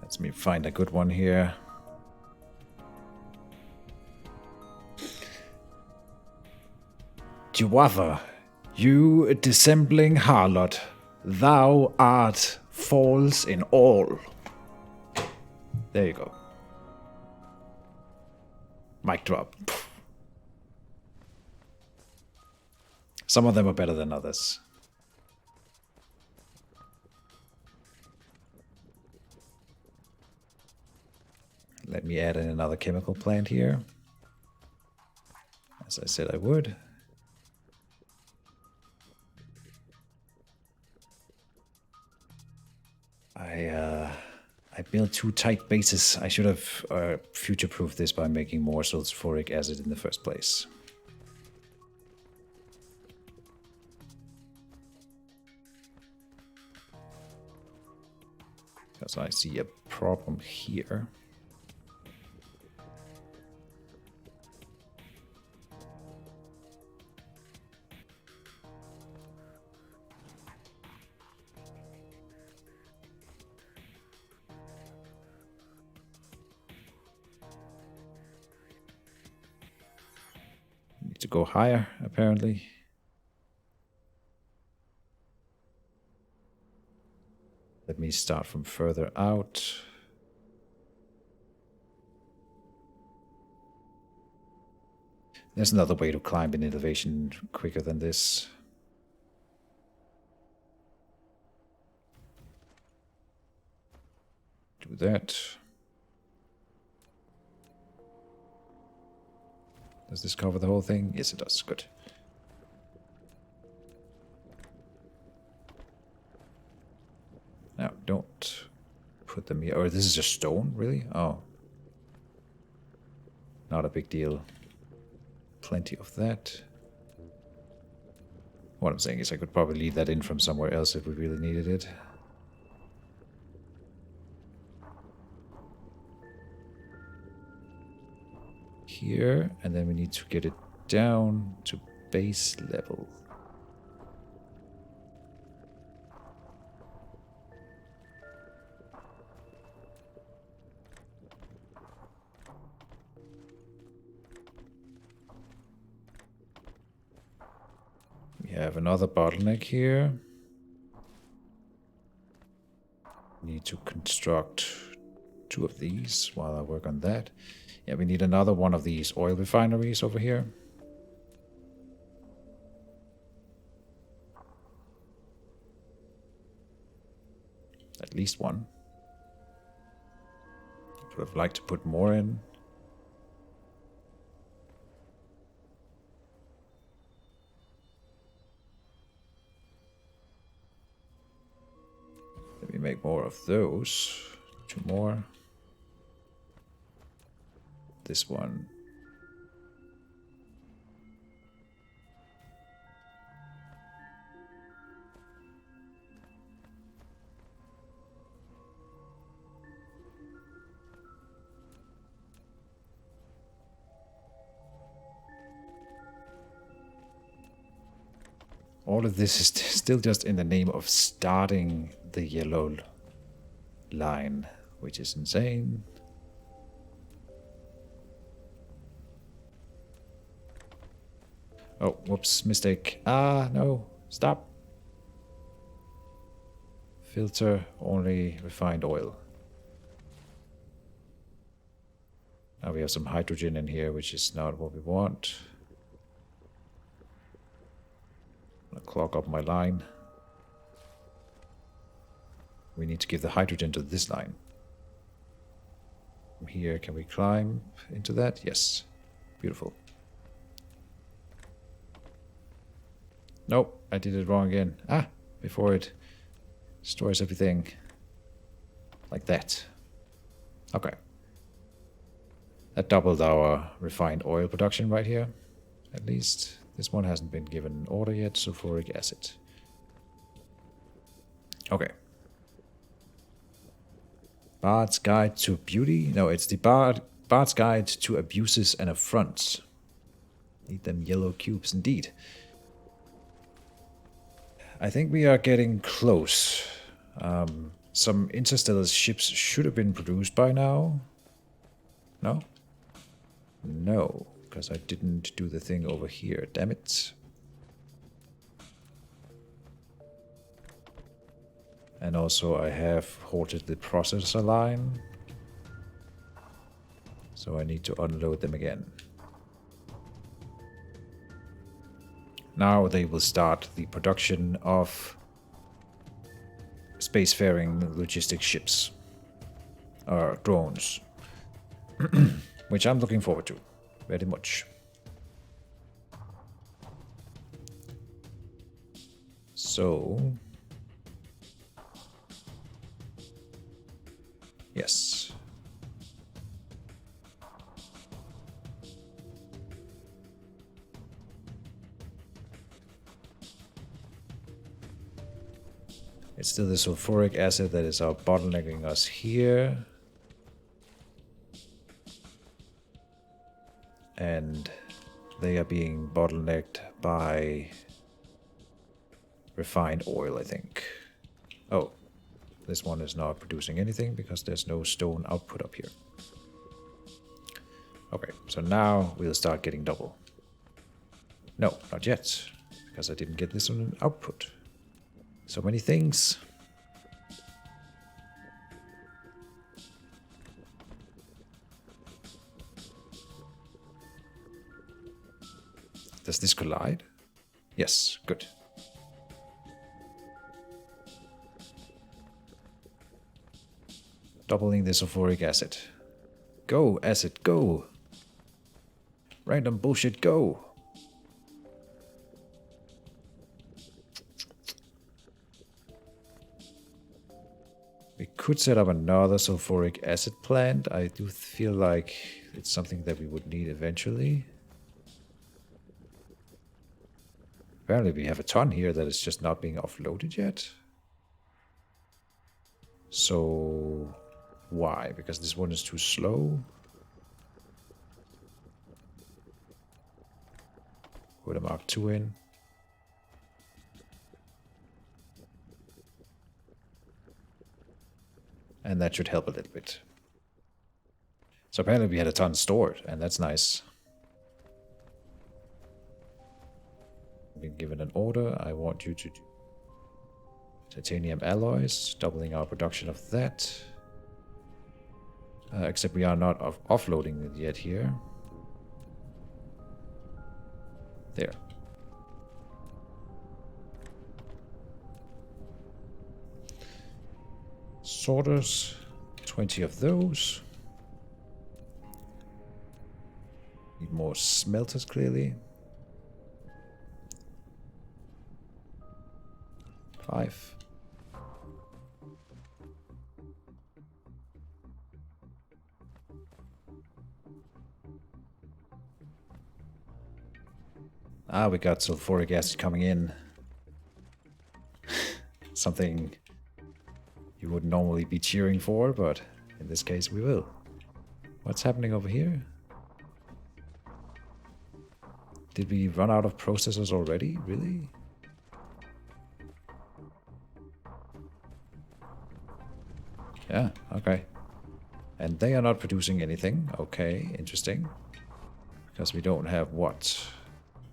Let me find a good one here. Joava, you dissembling harlot, thou art false in all. There you go. Mic drop. Some of them are better than others. Let me add in another chemical plant here. As I said I would. I built two tight bases. I should have future-proofed this by making more sulfuric acid in the first place. Because I see a problem here. To go higher, apparently. Let me start from further out. There's another way to climb in elevation quicker than this. Do that. Does this cover the whole thing? Yes, it does. Good. Now, don't put them here. Or this is just stone, really? Oh. Not a big deal. Plenty of that. What I'm saying is I could probably leave that in from somewhere else if we really needed it. Here, and then we need to get it down to base level. have another bottleneck here. Need to construct 2 of these while I work on that. Yeah, we need another one of these oil refineries over here. At least one. Would have liked to put more in. Let me make more of those. 2 more. This one. All of this is still just in the name of starting the yellow line, which is insane. Oh, whoops, mistake. Ah, no, stop. Filter only refined oil. Now we have some hydrogen in here, which is not what we want. I'll clog up my line. We need to give the hydrogen to this line. From here, can we climb into that? Yes. Beautiful. Nope, I did it wrong again. Ah, before it destroys everything. Like that. Okay. That doubled our refined oil production right here. At least. This one hasn't been given an order yet, sulfuric acid. Okay. Bard's Guide to Beauty? No, it's the Bard's Guide to Abuses and Affronts. Need them yellow cubes indeed. I think we are getting close. Some interstellar ships should have been produced by now. No? No, because I didn't do the thing over here. Damn it. And also I have halted the processor line. So I need to unload them again. Now they will start the production of spacefaring logistic ships. Or drones. Which I'm looking forward to. Very much. So... yes. It's still the sulfuric acid that is bottlenecking us here. And they are being bottlenecked by refined oil, I think. Oh. This one is not producing anything because there's no stone output up here. Okay, so now we'll start getting double. No, not yet, because I didn't get this on an output. So many things. Does this collide? Yes, good. Doubling the sulfuric acid. Go, acid, go! Random bullshit, go! We could set up another sulfuric acid plant. I do feel like it's something that we would need eventually. Apparently we have a ton here that is just not being offloaded yet. So... why? Because this one is too slow? Put a Mark II in. And that should help a little bit. So apparently we had a ton stored, and that's nice. been given an order. I want you to do titanium alloys, doubling our production of that. Except we are not offloading it yet here. There. Sorters, 20 of those. Need more smelters, clearly. 5. Ah, we got sulfuric acid coming in. Something you would normally be cheering for, but in this case we will. What's happening over here? Did we run out of processors already? Really? Yeah, okay. And they are not producing anything. Okay, interesting. Because we don't have what?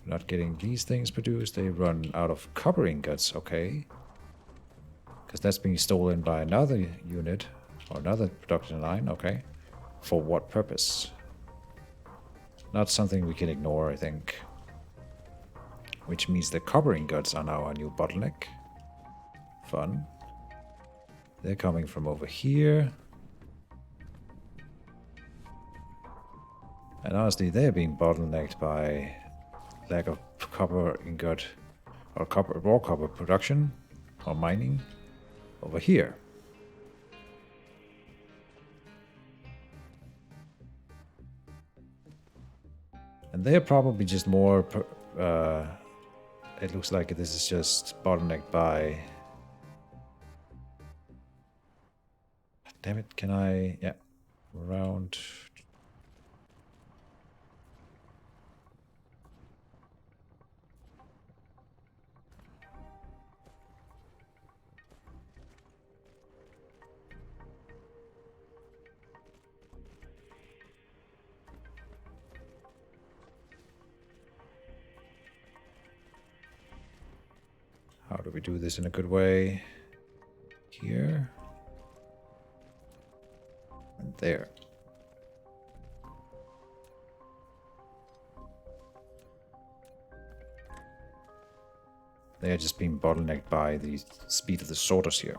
We're not getting these things produced. They run out of copper ingots. Okay. Because that's being stolen by another unit or another production line. Okay. For what purpose? Not something we can ignore, I think. Which means the copper ingots are now our new bottleneck. Fun. They're coming from over here. And honestly, they're being bottlenecked by lack of copper ingot or raw copper production or mining over here. And they're probably just more... it looks like this is just bottlenecked by... Damn it, can I... Yeah, around... How do we do this in a good way? Here. And there. They are just being bottlenecked by the speed of the sorters here.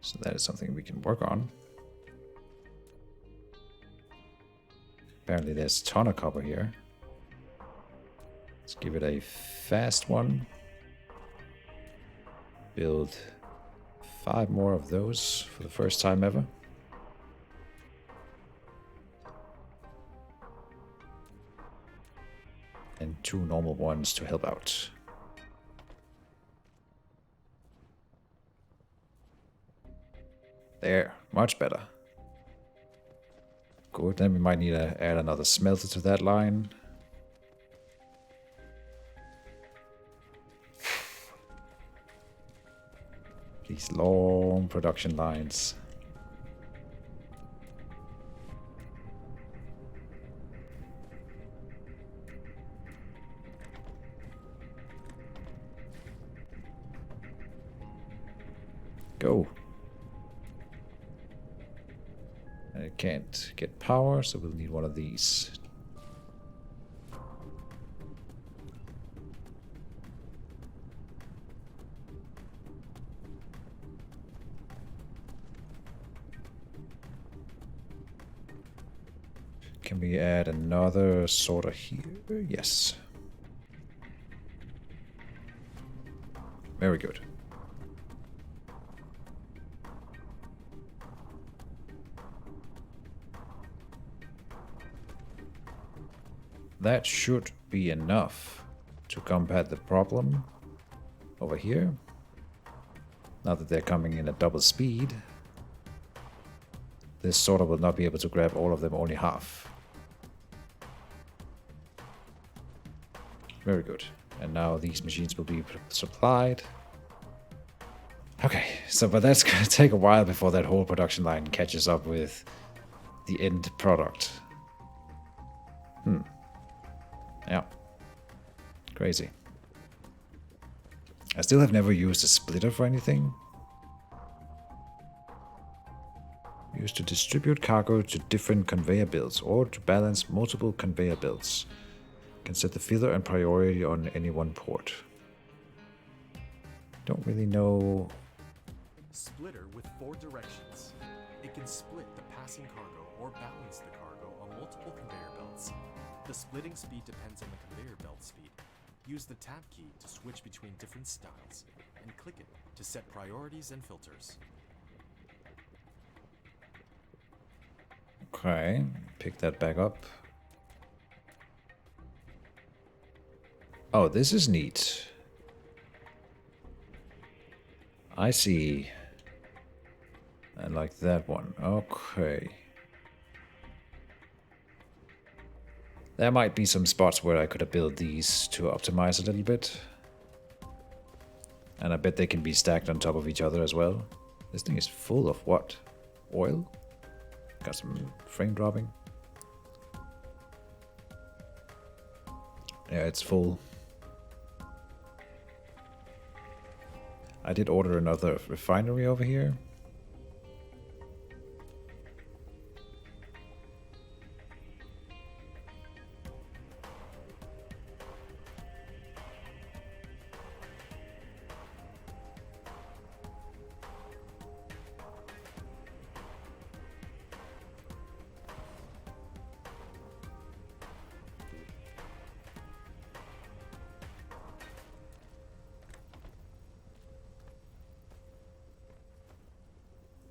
So that is something we can work on. Apparently there's a ton of copper here. Let's give it a fast one. Build 5 more of those for the first time ever. And 2 normal ones to help out. There, much better. Good, then we might need to add another smelter to that line. These long production lines. Go. And it can't get power, so we'll need one of these. Can we add another sorter here? Yes. Very good. That should be enough to combat the problem over here. Now that they're coming in at double speed, this sorter will not be able to grab all of them, only half. Very good. And now these machines will be supplied. Okay, so but that's going to take a while before that whole production line catches up with the end product. Yeah. Crazy. I still have never used a splitter for anything. Used to distribute cargo to different conveyor belts or to balance multiple conveyor belts. Can set the filter and priority on any one port. Don't really know. Splitter with 4 directions. It can split the passing cargo or balance the cargo on multiple conveyor belts. The splitting speed depends on the conveyor belt speed. Use the tab key to switch between different styles, and click it to set priorities and filters. Okay, pick that back up. Oh, this is neat. I see. I like that one. Okay. There might be some spots where I could have built these to optimize a little bit. And I bet they can be stacked on top of each other as well. This thing is full of what? Oil? Got some frame dropping. Yeah, it's full. I did order another refinery over here.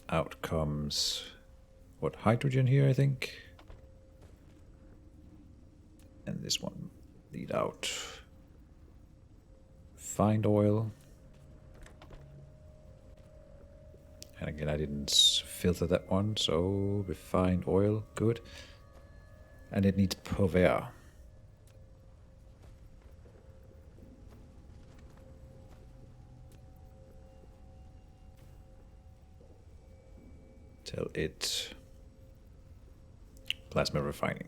Out comes, what, hydrogen here, I think? And this one, lead out. Find oil. And again, I didn't filter that one, so refined oil, good. And it needs purveyor. Tell it plasma refining.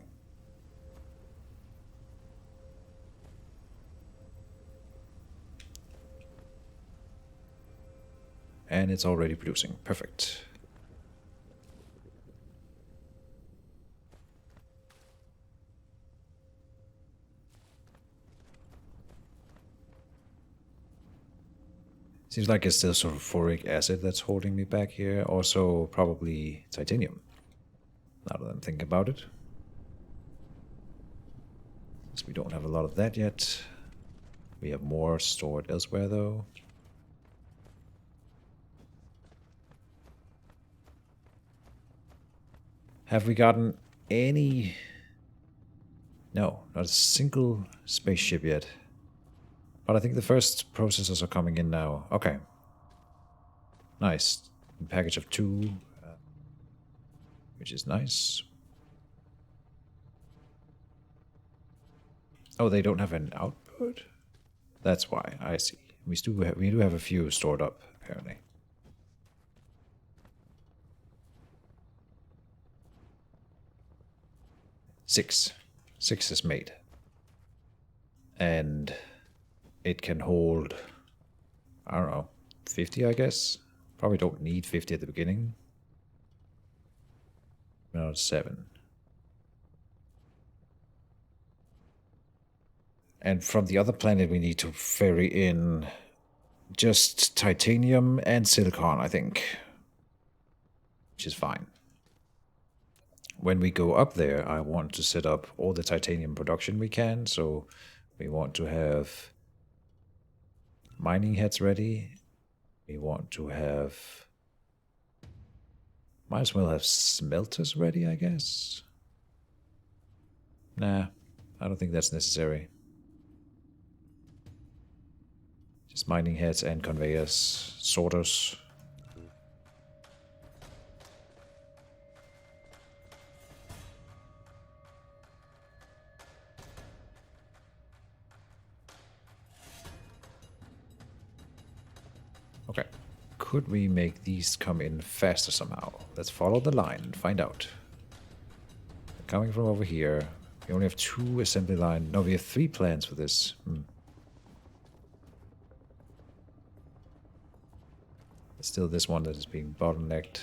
And it's already producing. Perfect. Seems like it's still sulfuric acid that's holding me back here. Also, probably titanium. Now that I'm thinking about it. Since we don't have a lot of that yet. We have more stored elsewhere, though. Have we gotten any... No, not a single spaceship yet. But I think the first processors are coming in now. Okay. Nice. A package of 2. Which is nice. Oh, they don't have an output? That's why. I see. We do have a few stored up, apparently. Six is made. And it can hold, I don't know, 50, I guess. Probably don't need 50 at the beginning. No, 7. And from the other planet, we need to ferry in just titanium and silicon, I think. Which is fine. When we go up there, I want to set up all the titanium production we can. So we want to have mining heads ready. We want to have... Might as well have smelters ready, I guess. Nah, I don't think that's necessary. Just mining heads and conveyors, sorters. Okay. Could we make these come in faster somehow? Let's follow the line and find out. Coming from over here. We only have 2 assembly line. No, we have 3 plans for this. There's still this one that is being bottlenecked.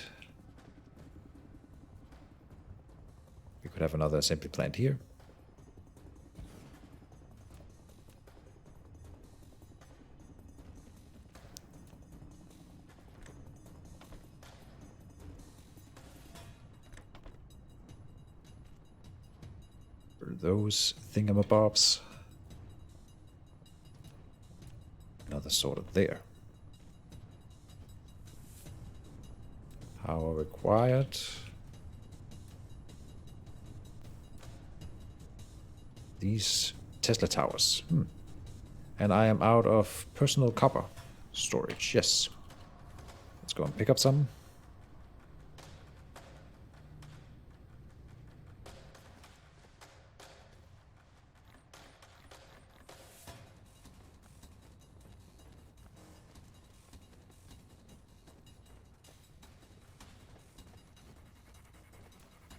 We could have another assembly plant here. Those thingamabobs. Another sort of there. Power required. These Tesla towers. And I am out of personal copper storage. Yes. Let's go and pick up some.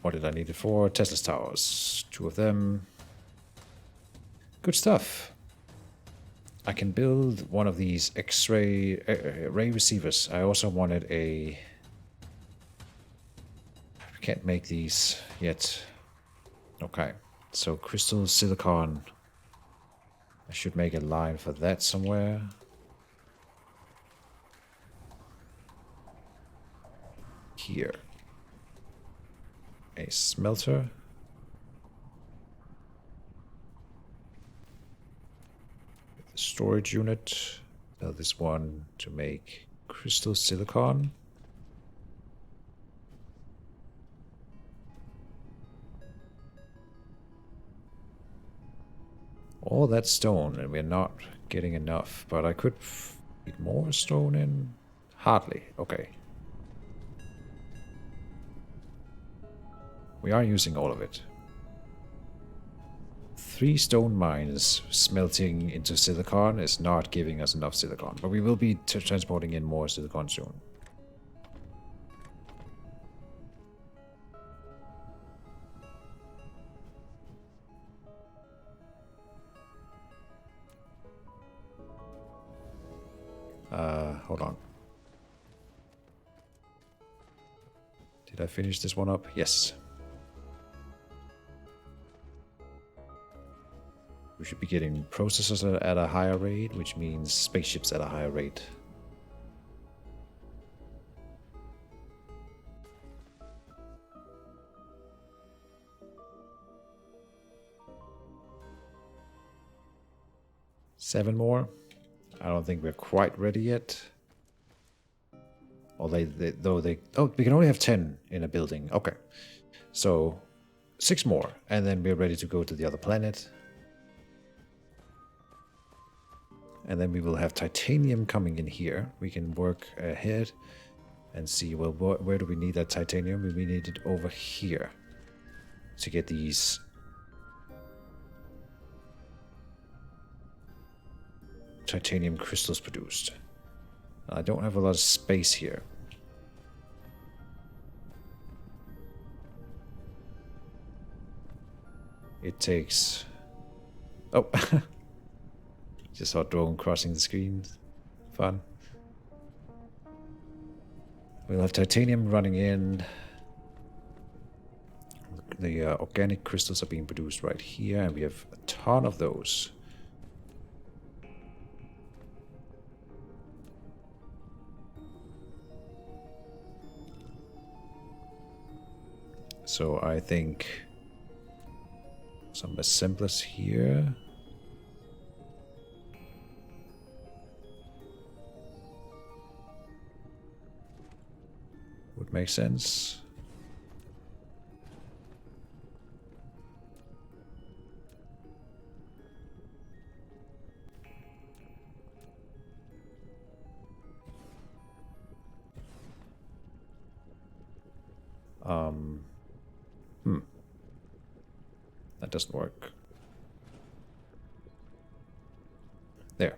What did I need it for? Tesla's towers. 2 of them. Good stuff. I can build one of these X-ray ray receivers. I also wanted a... I can't make these yet. Okay. So crystal silicon. I should make a line for that somewhere. Here. A smelter. The storage unit. Now this one to make crystal silicon. All that stone, and we're not getting enough, but I could feed more stone in. Hardly. Okay. We are using all of it. 3 stone mines smelting into silicon is not giving us enough silicon, but we will be transporting in more silicon soon. Hold on. Did I finish this one up? Yes. We should be getting processors at a higher rate, which means spaceships at a higher rate. Seven more. I don't think we're quite ready yet. Or oh, we can only have 10 in a building. Okay. So 6 more, and then we're ready to go to the other planet. And then we will have titanium coming in here. We can work ahead and see, well, where do we need that titanium? We need it over here to get these titanium crystals produced. I don't have a lot of space here. It takes... Oh! Just saw a drone crossing the screen. Fun. We'll have titanium running in. The organic crystals are being produced right here, and we have a ton of those. So I think some assemblers here. Would make sense. That doesn't work. There.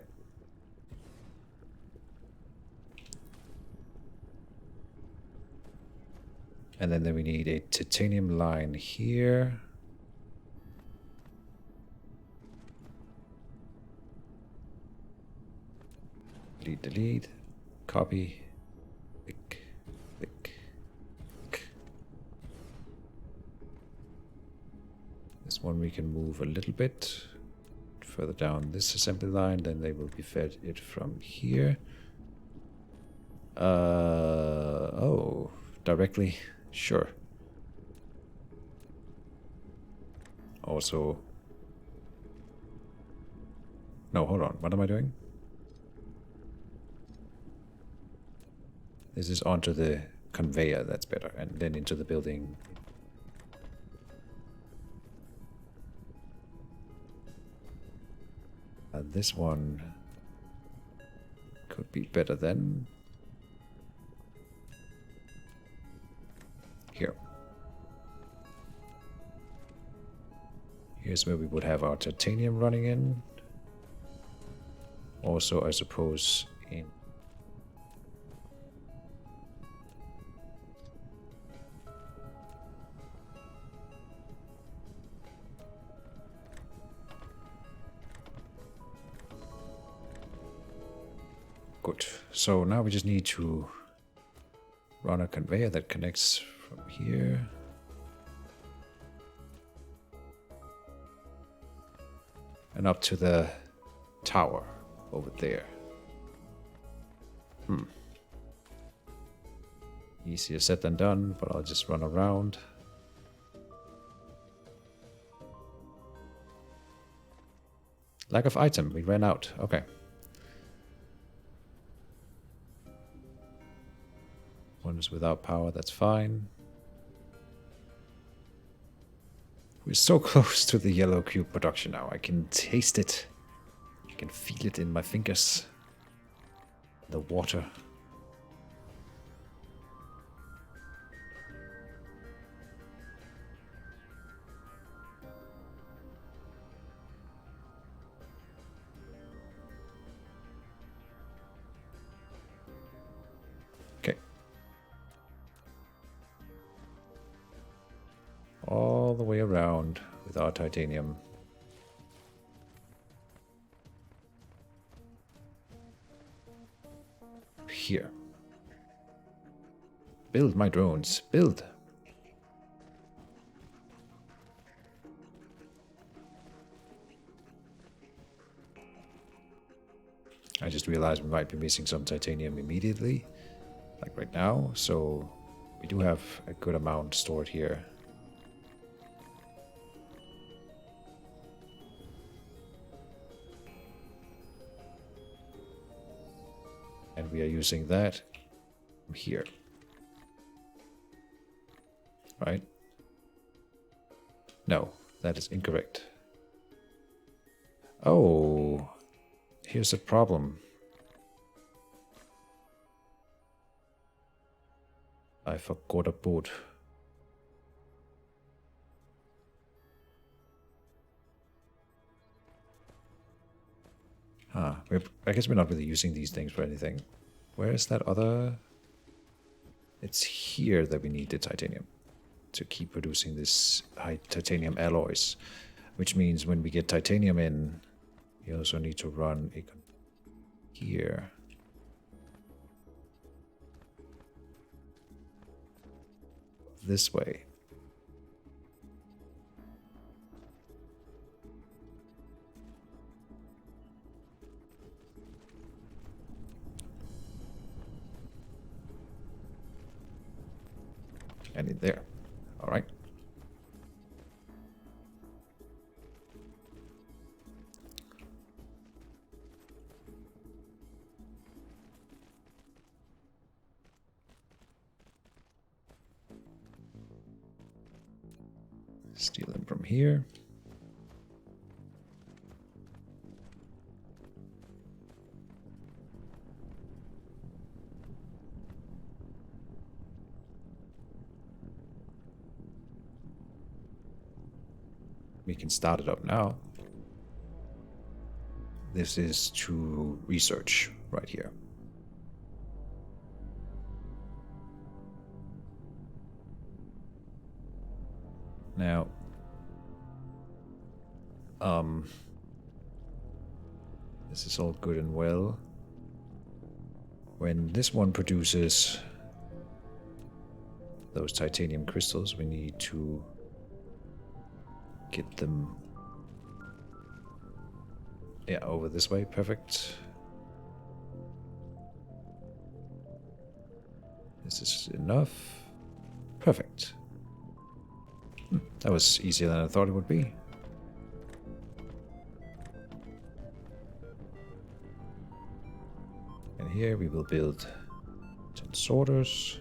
And then we need a titanium line here. Delete, delete. Copy. Click, click, click. This one we can move a little bit further down this assembly line, then they will be fed it from here. Oh, directly, sure. Also, no, hold on, what am I doing? This is onto the conveyor, that's better, and then into the building. This one could be better than here. Here's where we would have our titanium running in. Also, I suppose, in good. So now we just need to run a conveyor that connects from here. And up to the tower over there. Easier said than done, but I'll just run around. Lack of item, we ran out. Okay. One is without power, that's fine. We're so close to the yellow cube production now. I can taste it. I can feel it in my fingers. The water. Okay. All the way around with our titanium. Here. Build my drones. Build. I just realized we might be missing some titanium immediately. Like right now. So we do have a good amount stored here. And we are using that here. Right? No, that is incorrect. Oh, here's a problem. I forgot a boat. I guess we're not really using these things for anything. Where is that other? It's here that we need the titanium to keep producing this high titanium alloys, which means when we get titanium in, we also need to run a here. This way. And in there. All right. Steal them from here. We can start it up now. This is to research right here. Now, this is all good and well. When this one produces those titanium crystals, we need to get them, yeah, over this way. Perfect. This is enough. Perfect. That was easier than I thought it would be. And here we will build 10 sorters.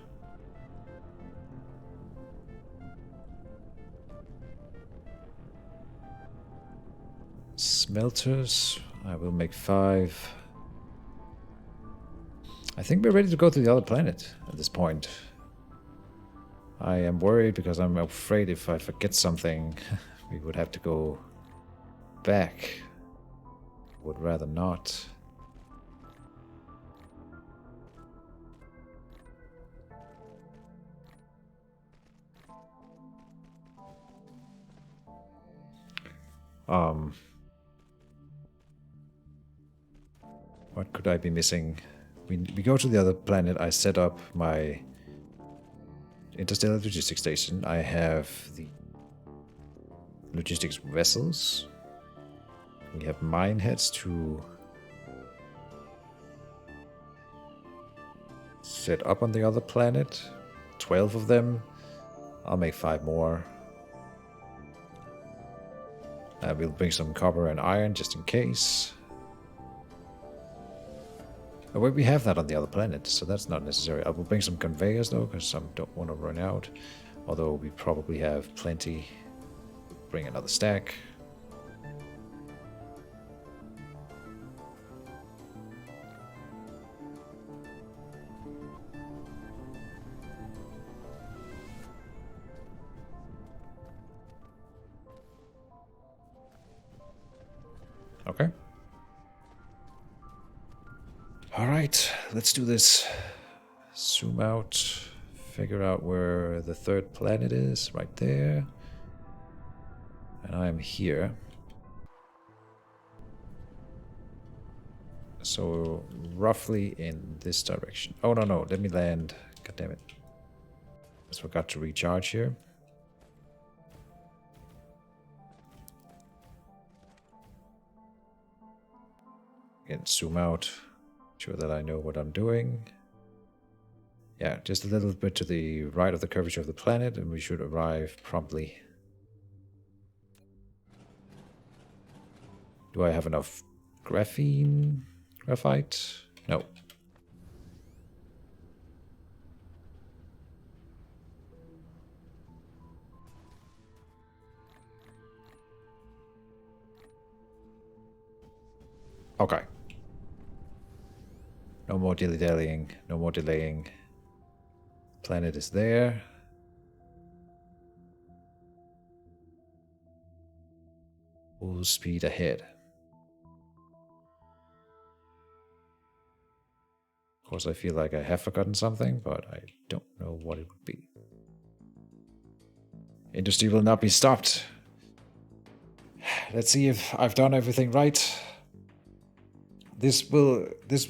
Smelters. I will make 5. I think we're ready to go to the other planet at this point. I am worried because I'm afraid if I forget something, we would have to go back. Would rather not. What could I be missing? We go to the other planet. I set up my interstellar logistics station. I have the logistics vessels. We have mine heads to set up on the other planet. 12 of them. I'll make 5 more. We'll bring some copper and iron just in case. Oh, wait, we have that on the other planet, so that's not necessary. I will bring some conveyors though, because I don't want to run out. Although we probably have plenty. Bring another stack. Okay. Alright, let's do this. Zoom out. Figure out where the 3rd planet is. Right there. And I am here. So, roughly in this direction. Oh, no. Let me land. God damn it. Just forgot to recharge here. Again, zoom out. Sure that I know what I'm doing. Yeah, just a little bit to the right of the curvature of the planet, and we should arrive promptly. Do I have enough graphite? No. Okay. No more dilly-dallying, no more delaying. Planet is there. Full speed ahead. Of course, I feel like I have forgotten something, but I don't know what it would be. Industry will not be stopped. Let's see if I've done everything right. This will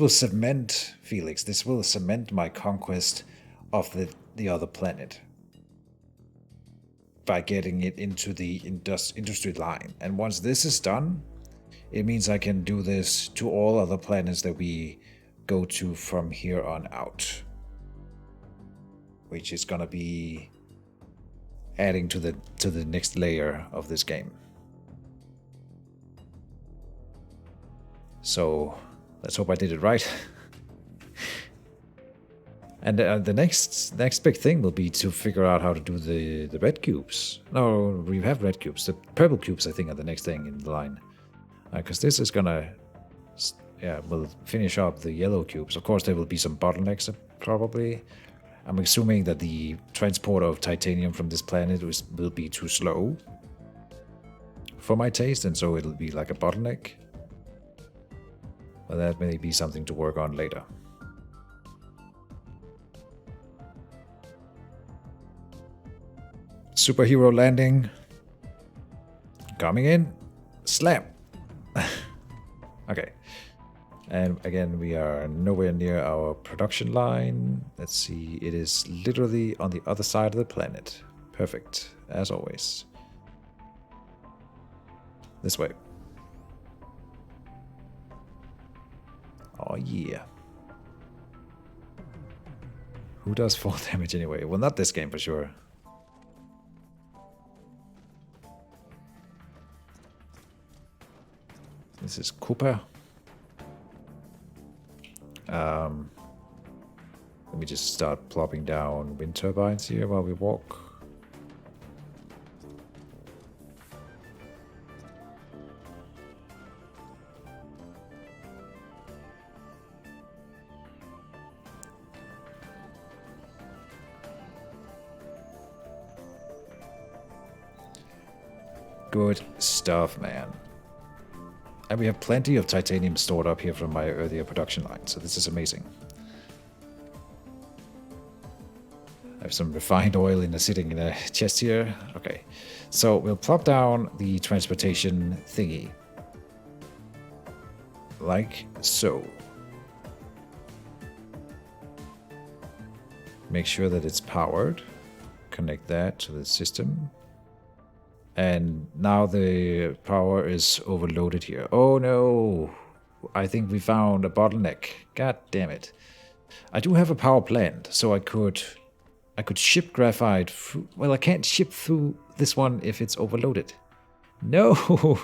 cement, Felix. This will cement my conquest of the other planet by getting it into the industry line. And once this is done, it means I can do this to all other planets that we go to from here on out, which is gonna be adding to the next layer of this game. So let's hope I did it right. And the next big thing will be to figure out how to do the red cubes. No, we have red cubes. The purple cubes, I think, are the next thing in the line. Because this is gonna, will finish up the yellow cubes. Of course, there will be some bottlenecks, probably. I'm assuming that the transport of titanium from this planet will be too slow for my taste, and so it'll be like a bottleneck. But that may be something to work on later. Superhero landing. Coming in. Slam. Okay. And again, we are nowhere near our production line. Let's see. It is literally on the other side of the planet. Perfect. As always. This way. Oh, yeah. Who does fall damage anyway? Well, not this game for sure. This is Cooper. Let me just start plopping down wind turbines here while we walk. Good stuff, man. And we have plenty of titanium stored up here from my earlier production line, so this is amazing. I have some refined oil sitting in a chest here. Okay, so we'll plop down the transportation thingy. Like so. Make sure that it's powered. Connect that to the system. And now the power is overloaded here. Oh no! I think we found a bottleneck. God damn it. I do have a power plant, so I could ship graphite through. Well, I can't ship through this one if it's overloaded. No!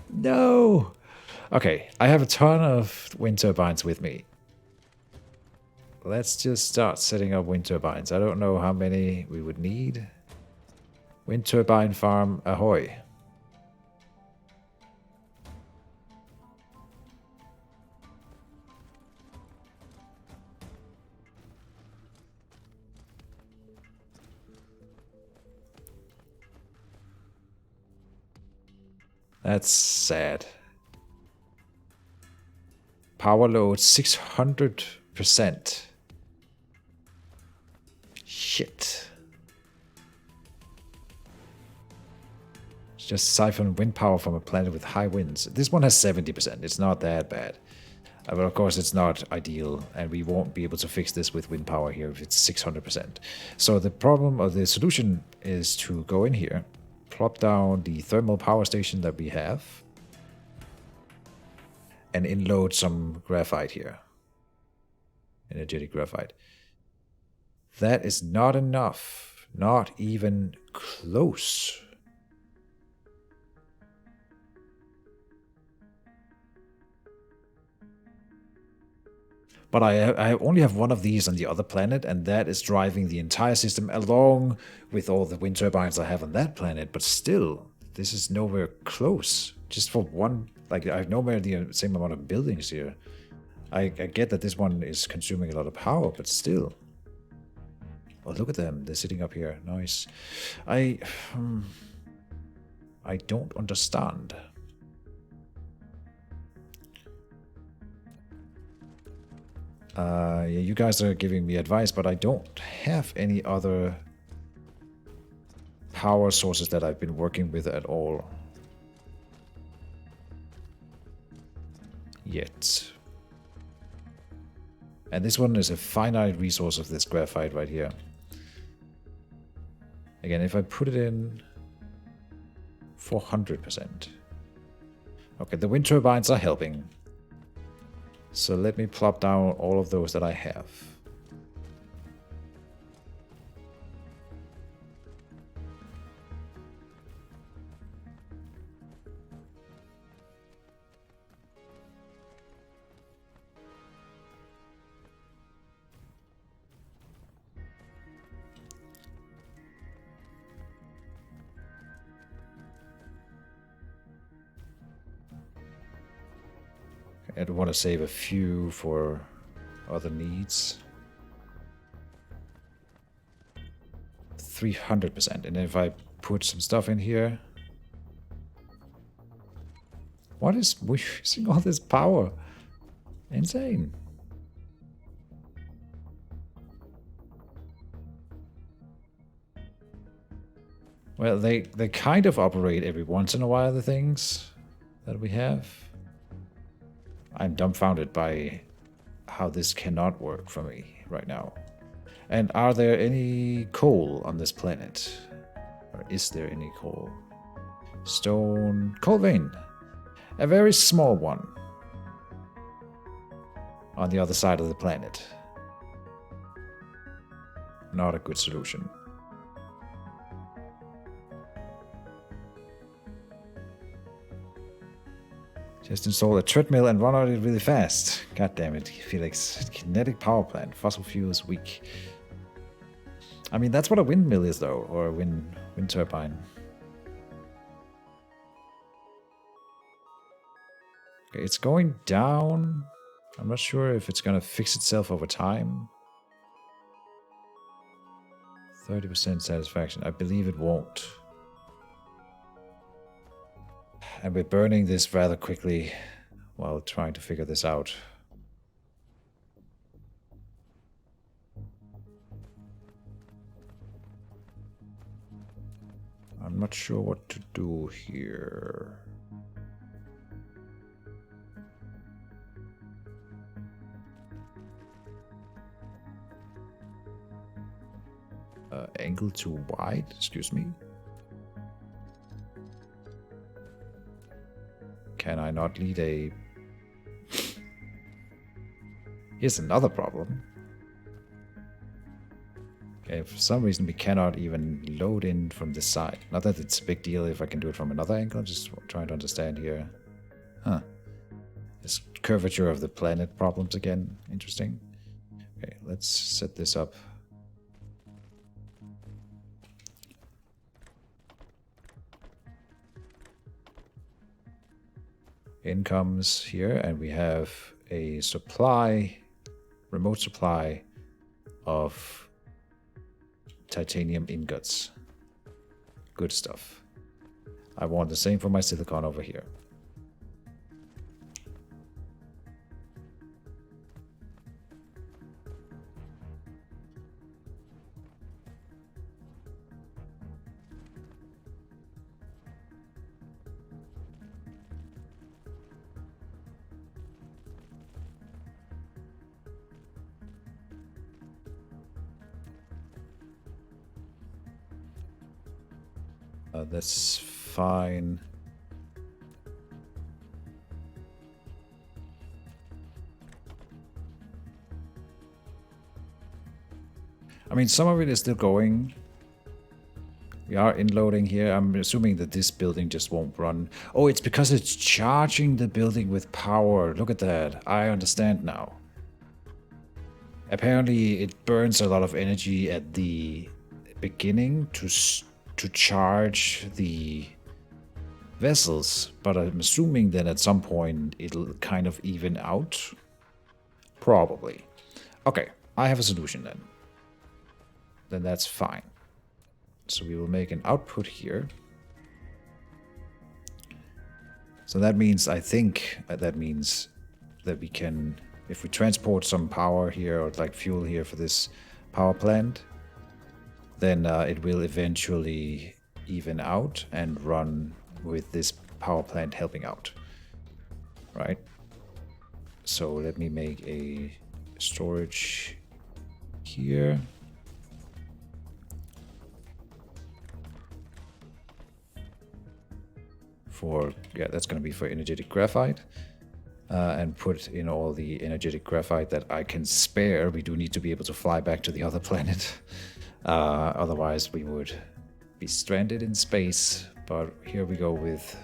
No! Okay, I have a ton of wind turbines with me. Let's just start setting up wind turbines. I don't know how many we would need. Wind turbine farm, ahoy. That's sad. Power load 600%. Shit. Just siphon wind power from a planet with high winds. This one has 70%. It's not that bad. But of course it's not ideal, and we won't be able to fix this with wind power here if it's 600%. So the problem, or the solution, is to go in here, plop down the thermal power station that we have, and inload some graphite here. Energetic graphite. That is not enough. Not even close. But I only have one of these on the other planet, and that is driving the entire system along with all the wind turbines I have on that planet. But still, this is nowhere close. Just for one, like, I have nowhere the same amount of buildings here. I get that this one is consuming a lot of power, but still. Oh, look at them. They're sitting up here. Nice. I don't understand. Yeah, you guys are giving me advice, but I don't have any other power sources that I've been working with at all. Yet. And this one is a finite resource of this graphite right here. Again, if I put it in 400%. Okay, the wind turbines are helping. So let me plop down all of those that I have. I want to save a few for other needs. 300%. And if I put some stuff in here... What is wasting all this power? Insane. Well, they kind of operate every once in a while, the things that we have. I'm dumbfounded by how this cannot work for me right now. And are there any coal on this planet? Or is there any coal? Stone. Coal vein. A very small one. On the other side of the planet. Not a good solution. Just install a treadmill and run on it really fast. God damn it, Felix. Kinetic power plant. Fossil fuels weak. I mean, that's what a windmill is, though. Or a wind turbine. Okay, it's going down. I'm not sure if it's going to fix itself over time. 30% satisfaction. I believe it won't. And we're burning this rather quickly while trying to figure this out. I'm not sure what to do here. Angle too wide, excuse me. Can I not lead a... Here's another problem. Okay, for some reason we cannot even load in from this side. Not that it's a big deal if I can do it from another angle, I'm just trying to understand here. Huh. This curvature of the planet problems again. Interesting. Okay, let's set this up. In comes here, and we have a supply, remote supply of titanium ingots. Good stuff. I want the same for my silicon over here. That's fine. I mean, some of it is still going. We are inloading here. I'm assuming that this building just won't run. Oh, it's because it's charging the building with power. Look at that. I understand now. Apparently, it burns a lot of energy at the beginning to charge the vessels, but I'm assuming that at some point it'll kind of even out. Probably. Okay, I have a solution then. Then that's fine. So we will make an output here. So that means, I think, that means that we can, if we transport some power here or like fuel here for this power plant, then it will eventually even out and run with this power plant helping out. Right? So let me make a storage here. For, yeah, that's going to be for energetic graphite. And put in all the energetic graphite that I can spare. We do need to be able to fly back to the other planet. Otherwise we would be stranded in space. But here we go with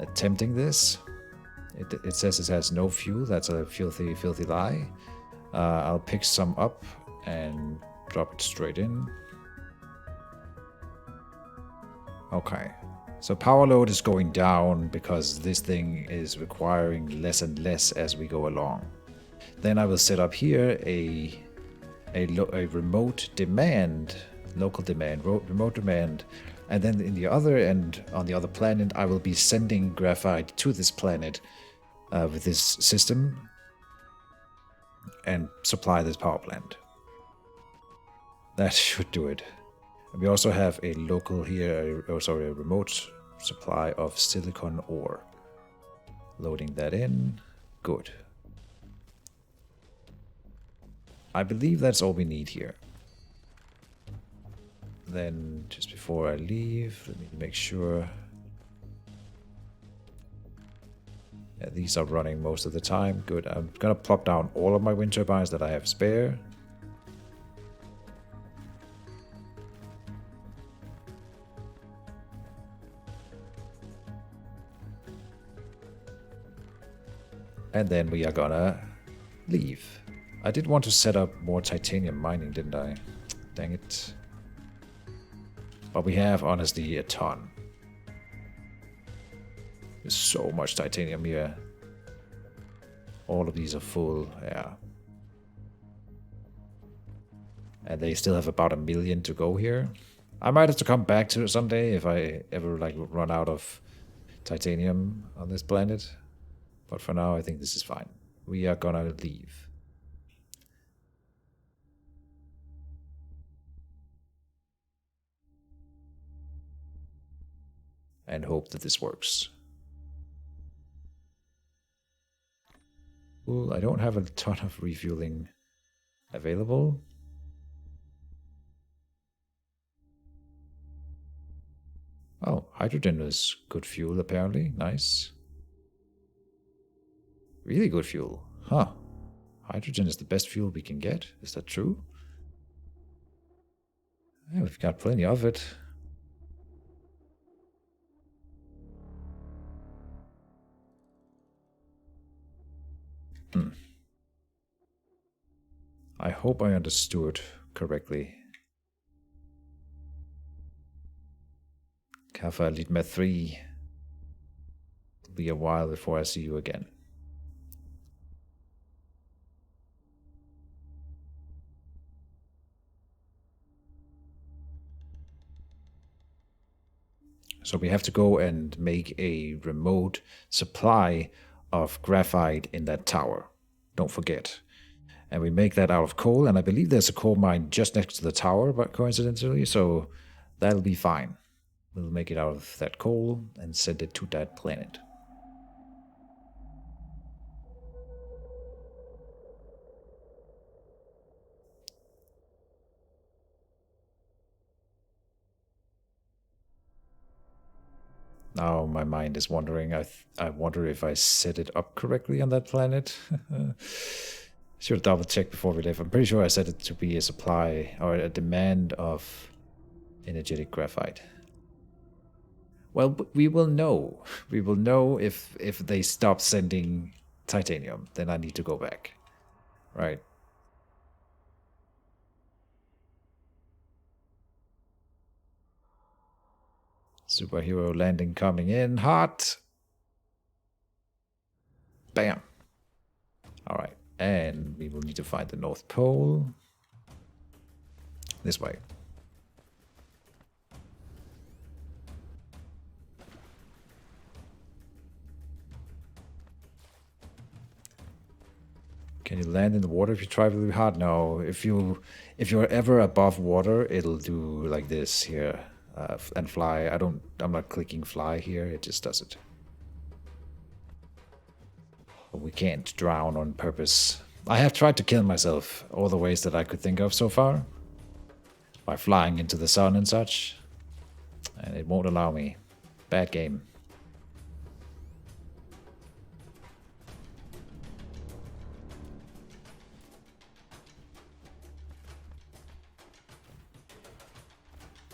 attempting this. It says it has no fuel. That's a filthy, filthy lie. I'll pick some up and drop it straight in. Okay. So power load is going down because this thing is requiring less and less as we go along. Then I will set up here a remote demand, local demand, remote demand. And then in the other end, on the other planet, I will be sending graphite to this planet with this system and supply this power plant. That should do it. We also have a local here, a remote supply of silicon ore. Loading that in. Good. I believe that's all we need here. Then, just before I leave, let me make sure. Yeah, these are running most of the time. Good. I'm gonna plop down all of my wind turbines that I have spare. And then we are gonna leave. I did want to set up more titanium mining, didn't I? Dang it. But we have, honestly, a ton. There's so much titanium here. All of these are full, yeah. And they still have about 1 million to go here. I might have to come back to it someday if I ever like run out of titanium on this planet. But for now, I think this is fine. We are gonna leave. And hope that this works. Well, I don't have a ton of refueling available. Oh, hydrogen is good fuel apparently. Nice. Really good fuel. Huh. Hydrogen is the best fuel we can get. Is that true? Yeah, we've got plenty of it. I hope I understood correctly. Kappa Litma 3. It'll be a while before I see you again. So we have to go and make a remote supply of graphite in that tower. Don't forget. And we make that out of coal, and I believe there's a coal mine just next to the tower, but coincidentally, so that'll be fine. We'll make it out of that coal and send it to that planet. Now my mind is wandering. I wonder if I set it up correctly on that planet. Should double check before we leave. I'm pretty sure I set it to be a supply or a demand of energetic graphite. Well, we will know. We will know if they stop sending titanium. Then I need to go back. Right. Superhero landing coming in hot. Bam. All right. And we will need to find the North Pole. This way. Can you land in the water if you try really hard? No. If you're ever above water, it'll do like this here and fly. I'm not clicking fly here. It just does it. But we can't drown on purpose. I have tried to kill myself all the ways that I could think of so far, by flying into the sun and such, and it won't allow me. Bad game.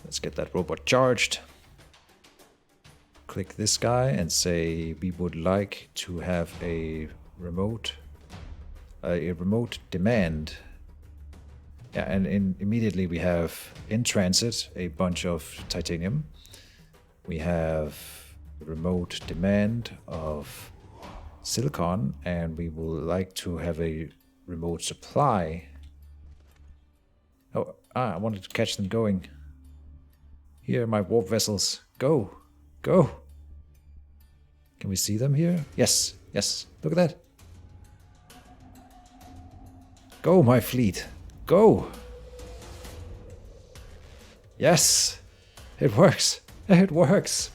Let's get that robot charged. Click this guy and say we would like to have a remote demand. Yeah, and immediately we have in transit a bunch of titanium. We have remote demand of silicon, and we would like to have a remote supply. Oh, I wanted to catch them going. Here, my warp vessels. Go. Go. Can we see them here? Yes. Yes. Look at that. Go, my fleet. Go. Yes! It works! It works!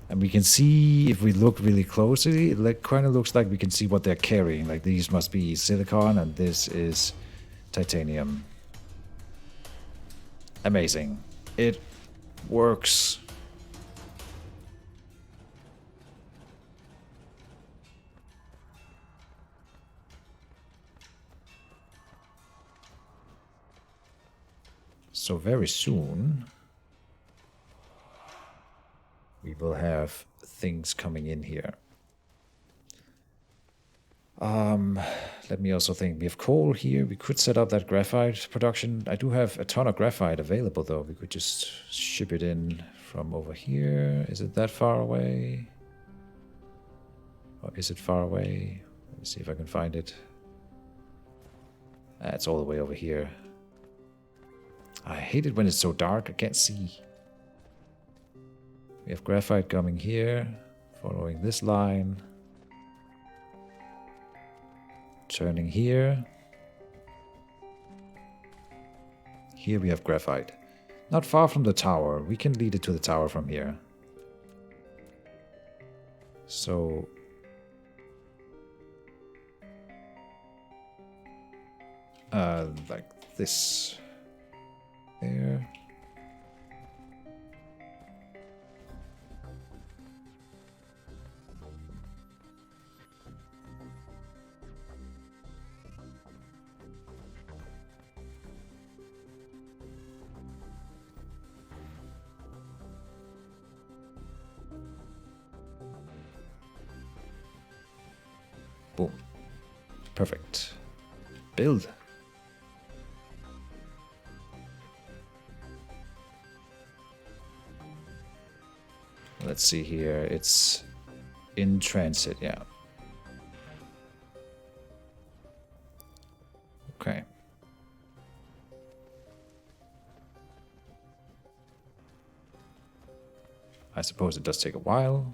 And we can see, if we look really closely, it kind of looks like we can see what they're carrying. Like these must be silicon and this is titanium. Amazing. It works. So very soon we will have things coming in here. Let me also think. We have coal here. We could set up that graphite production. I do have a ton of graphite available though. We could just ship it in from over here. Is it that far away? Or is it far away? Let me see if I can find it. It's all the way over here. I hate it when it's so dark. I can't see. We have graphite coming here, following this line. Turning here. Here we have graphite. Not far from the tower. We can lead it to the tower from here. So... like this. There. Boom. Perfect. Build. Let's see here. It's in transit, yeah. Okay. I suppose it does take a while.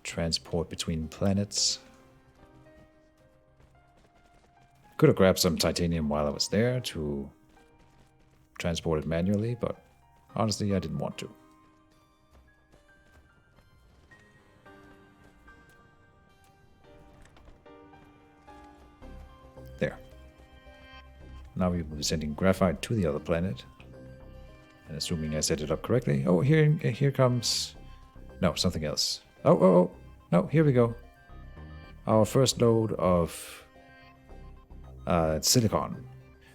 Transport between planets. Could have grabbed some titanium while I was there to transport it manually, but honestly, I didn't want to. There. Now we will be sending graphite to the other planet. And assuming I set it up correctly. Oh, here comes... No, something else. Oh. No, here we go. Our first load of silicon.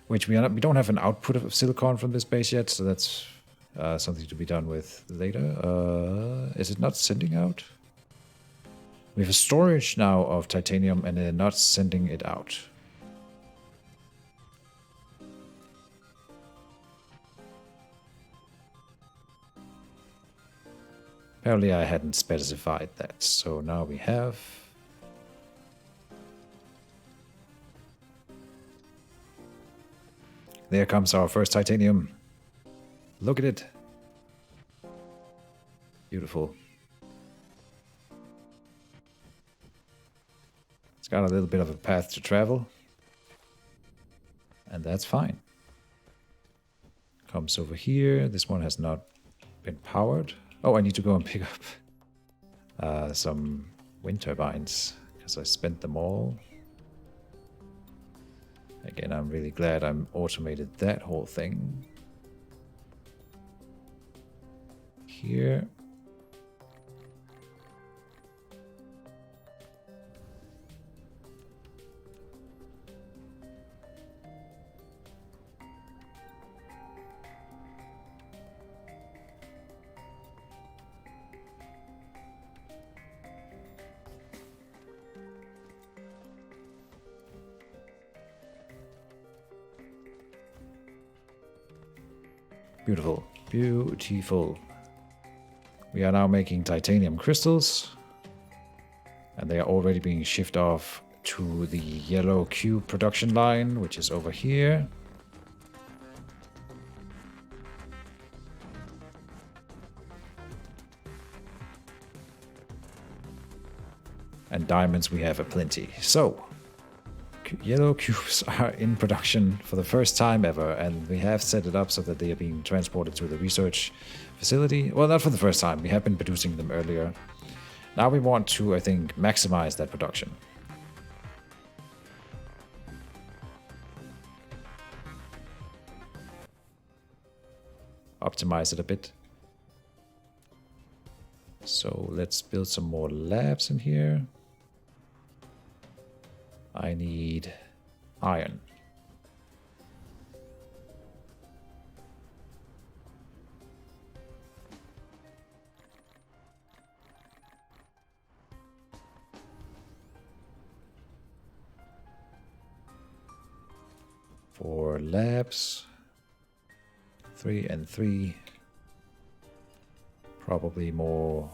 Which we don't have an output of silicon from this base yet, so that's something to be done with later. Is it not sending out? We have a storage now of titanium and they're not sending it out. Apparently I hadn't specified that, so now we have... There comes our first titanium. Look at it. Beautiful. It's got a little bit of a path to travel. And that's fine. Comes over here. This one has not been powered. Oh, I need to go and pick up some wind turbines because I spent them all. Again, I'm really glad I automated that whole thing. Here. Beautiful. Beautiful. We are now making titanium crystals. And they are already being shipped off to the yellow cube production line, which is over here. And diamonds we have aplenty. So, yellow cubes are in production for the first time ever, and we have set it up so that they are being transported to the research facility. Well, not for the first time. We have been producing them earlier. Now we want to, I think, maximize that production. Optimize it a bit. So let's build some more labs in here. I need iron. For labs, 3 and 3. Probably more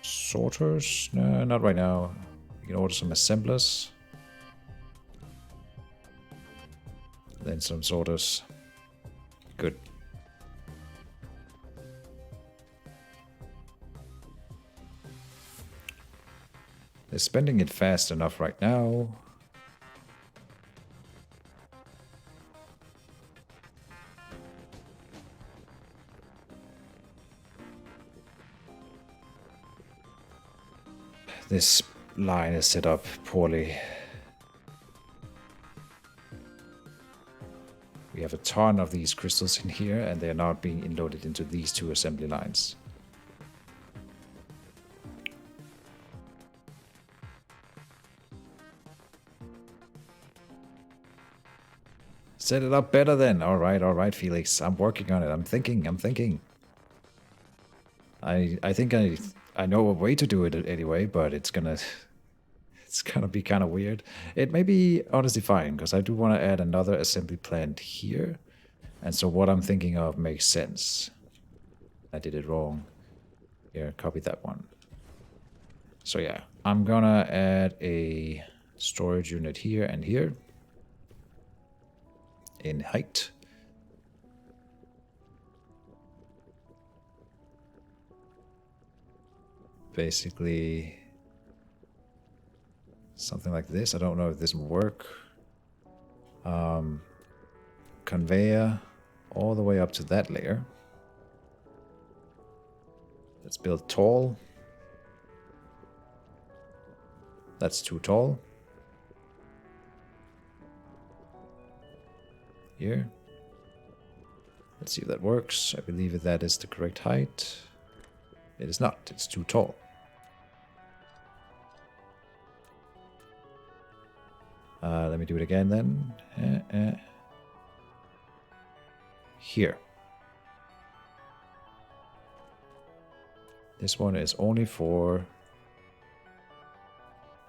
sorters. No, not right now. You can order some assemblers. Then some sorters. Good. They're spending it fast enough right now. This line is set up poorly. We have a ton of these crystals in here, and they are not being inloaded into these two assembly lines. Set it up better then. All right, Felix. I'm working on it. I'm thinking. I think I know a way to do it anyway, but it's gonna be kind of weird. It may be honestly fine, because I do want to add another assembly plant here. And so what I'm thinking of makes sense. I did it wrong. Here, copy that one. So yeah, I'm gonna add a storage unit here and here. In height. Basically something like this. I don't know if this will work. Conveyor all the way up to that layer. Let's build tall. That's too tall. Here. Let's see if that works. I believe that is the correct height. It is not. It's too tall. Let me do it again then. Here. This one is only for...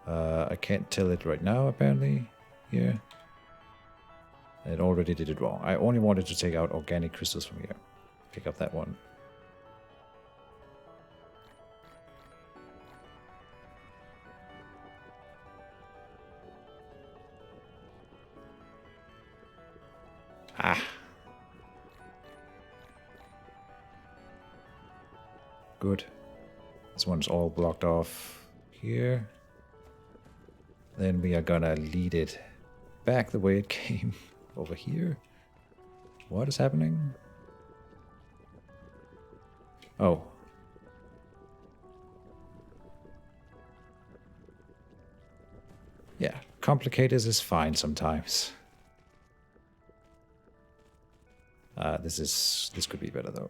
I can't tell it right now, apparently. Here. It already did it wrong. I only wanted to take out organic crystals from here. Pick up that one. Ah. Good. This one's all blocked off here. Then we are gonna lead it back the way it came over here. What is happening? Oh. Yeah, complicated is fine sometimes. This could be better though.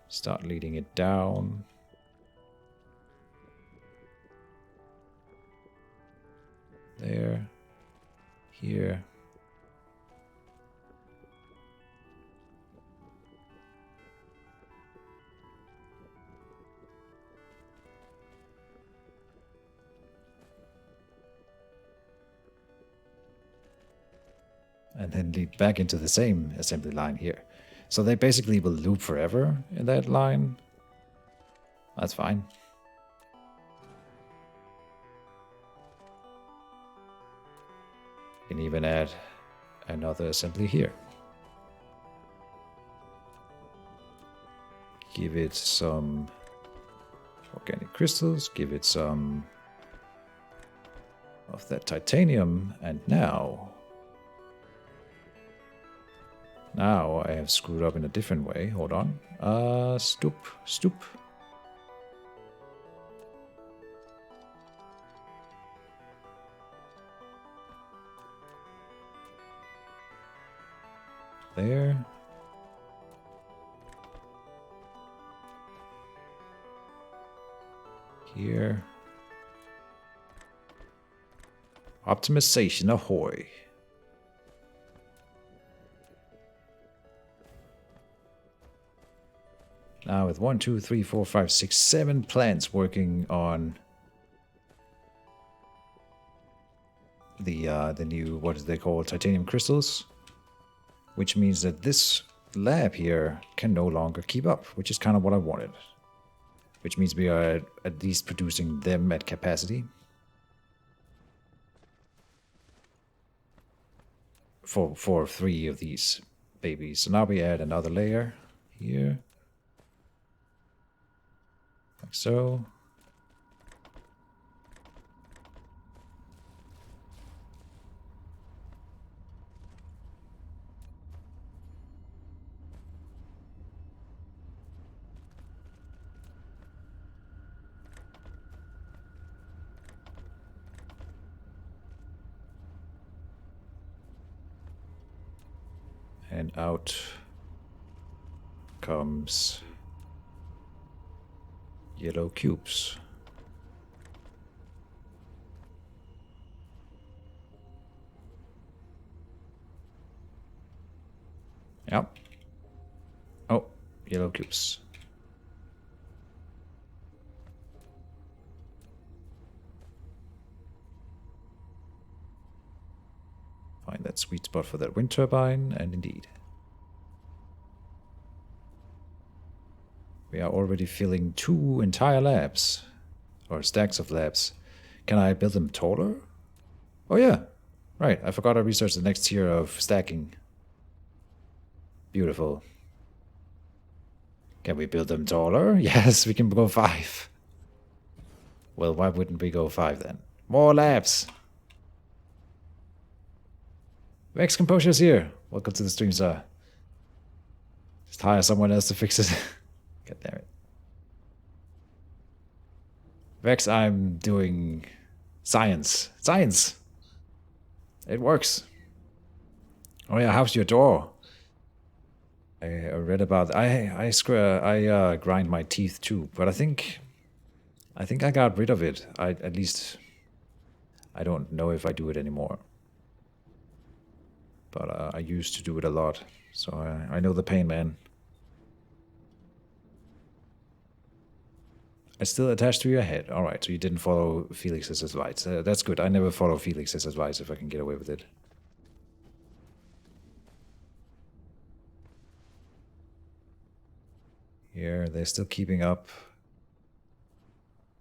Start leading it down. There. Here. And then lead back into the same assembly line here. So they basically will loop forever in that line. That's fine. You can even add another assembly here. Give it some organic crystals, give it some of that titanium, and now I have screwed up in a different way. Hold on. Stoop. There. Here. Optimization, ahoy. Now with 1, 2, 3, 4, 5, 6, 7 plants working on the new, what is they called, titanium crystals, which means that this lab here can no longer keep up, which is kind of what I wanted. Which means we are at least producing them at capacity. For 3 of these babies. So now we add another layer here. Like so. And out comes yellow cubes. Yep. Oh, yellow cubes. Find that sweet spot for that wind turbine, and indeed. We are already filling 2 entire labs. Or stacks of labs. Can I build them taller? Oh yeah. Right, I forgot I researched the next tier of stacking. Beautiful. Can we build them taller? Yes, we can go 5. Well, why wouldn't we go 5 then? More labs! Vex Composure's here. Welcome to the stream, sir. Just hire someone else to fix it. God damn it. Vex, I'm doing science. Science! It works. Oh yeah, how's your door? I read about I grind my teeth too, but I think I got rid of it. At least I don't know if I do it anymore. But I used to do it a lot, so I know the pain, man. It's still attached to your head. All right, so you didn't follow Felix's advice. That's good. I never follow Felix's advice if I can get away with it. Here, they're still keeping up.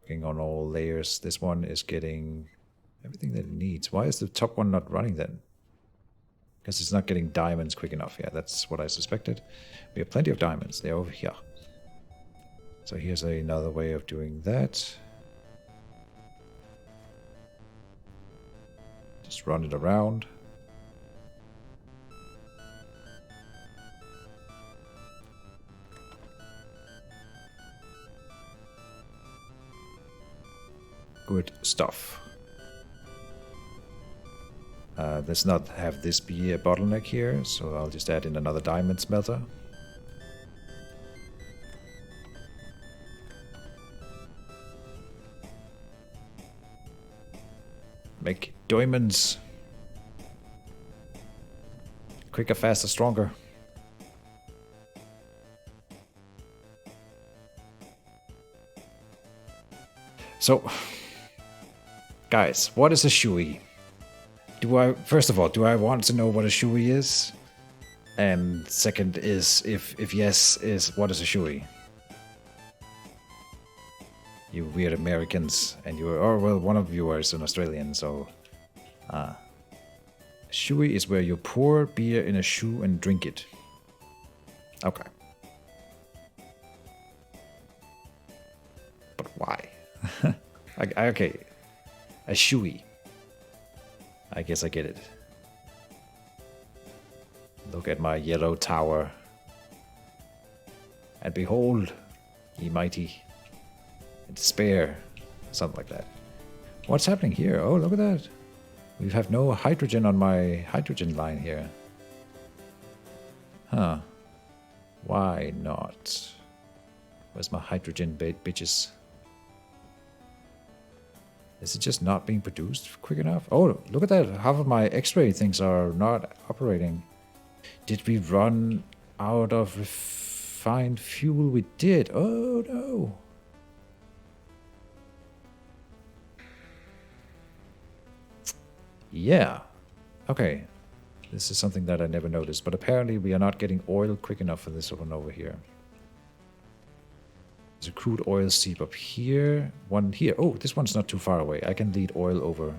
Working on all layers. This one is getting everything that it needs. Why is the top one not running then? Because it's not getting diamonds quick enough. Yeah, that's what I suspected. We have plenty of diamonds. They're over here. So here's another way of doing that. Just run it around. Good stuff. Let's not have this be a bottleneck here, so I'll just add in another diamond smelter. Make diamonds. Quicker, faster, stronger. So, guys, what is a shui? First of all, do I want to know what a shui is? And second is, if yes, what is a shui? You weird Americans, and well, one of you is an Australian, so... Shui is where you pour beer in a shoe and drink it. Okay. But why? Okay. A shui. I guess I get it. Look at my yellow tower. And behold, ye mighty, and spare. Something like that. What's happening here? Oh, look at that. We have no hydrogen on my hydrogen line here. Huh. Why not? Where's my hydrogen bitches? Is it just not being produced quick enough? Oh, look at that. Half of my X-ray things are not operating. Did we run out of refined fuel? We did. Oh, no. Yeah. Okay. This is something that I never noticed, but apparently we are not getting oil quick enough for this one over here. There's a crude oil seep up here. One here. Oh, this one's not too far away. I can lead oil over.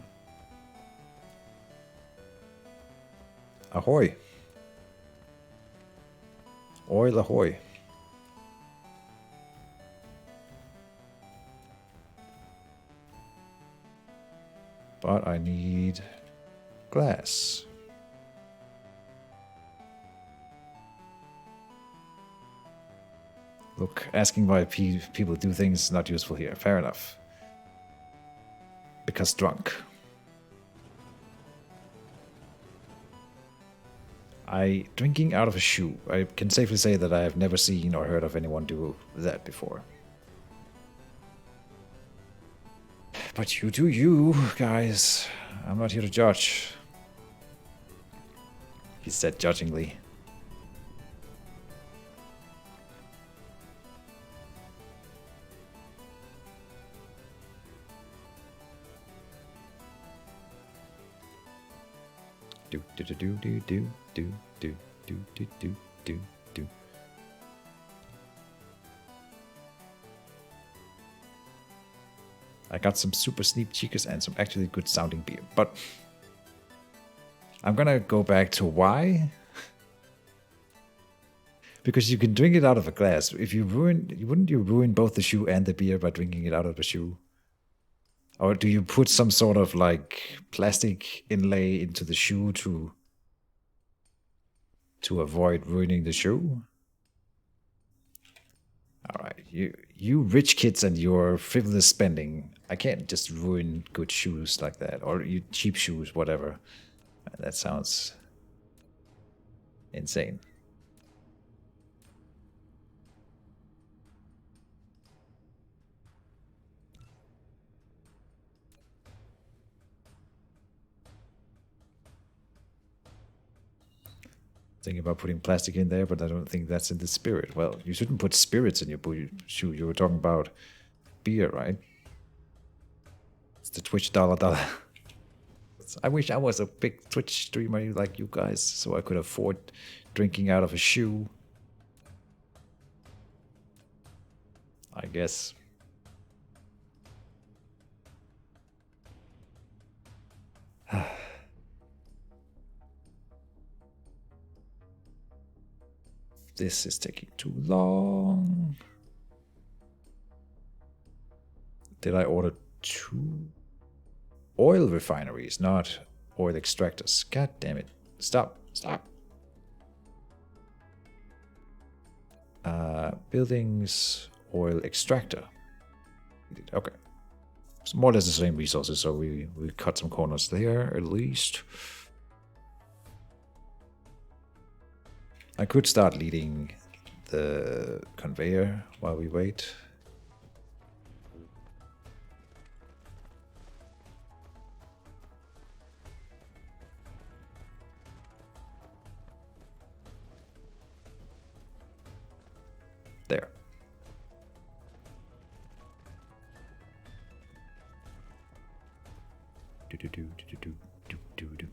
Ahoy. Oil ahoy. But I need glass. Look, asking why people do things is not useful here. Fair enough. Because drunk. Drinking out of a shoe. I can safely say that I have never seen or heard of anyone do that before. But you do you, guys. I'm not here to judge. He said judgingly. Do do do do do do do do do do do do do. I got some super sneak cheekers and some actually good sounding beer, but I'm gonna go back to why. Because you can drink it out of a glass. If you wouldn't you ruin both the shoe and the beer by drinking it out of the shoe? Or do you put some sort of like plastic inlay into the shoe to avoid ruining the shoe? All right, you rich kids and your frivolous spending. I can't just ruin good shoes like that, or you cheap shoes, whatever. That sounds insane. Thinking about putting plastic in there, but I don't think that's in the spirit. Well, you shouldn't put spirits in your shoe. You were talking about beer, right? It's the Twitch dollar. I wish I was a big Twitch streamer like you guys, so I could afford drinking out of a shoe. I guess. This is taking too long. Did I order 2 oil refineries, not oil extractors? God damn it. Stop. Stop. Buildings, oil extractor. Okay. It's more or less the same resources, so we cut some corners there at least. I could start leading the conveyor while we wait. There. Do do do do do do do do.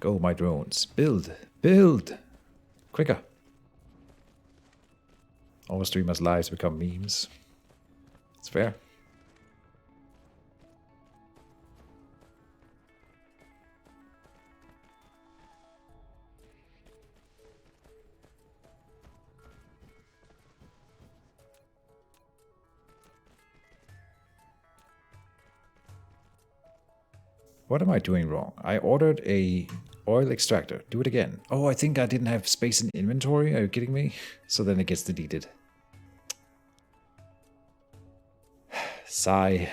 Go, my drones. Build. Build. Quicker. All streamers' lives become memes. It's fair. What am I doing wrong? I ordered a oil extractor. Do it again. Oh, I think I didn't have space in inventory. Are you kidding me? So then it gets deleted. Sigh.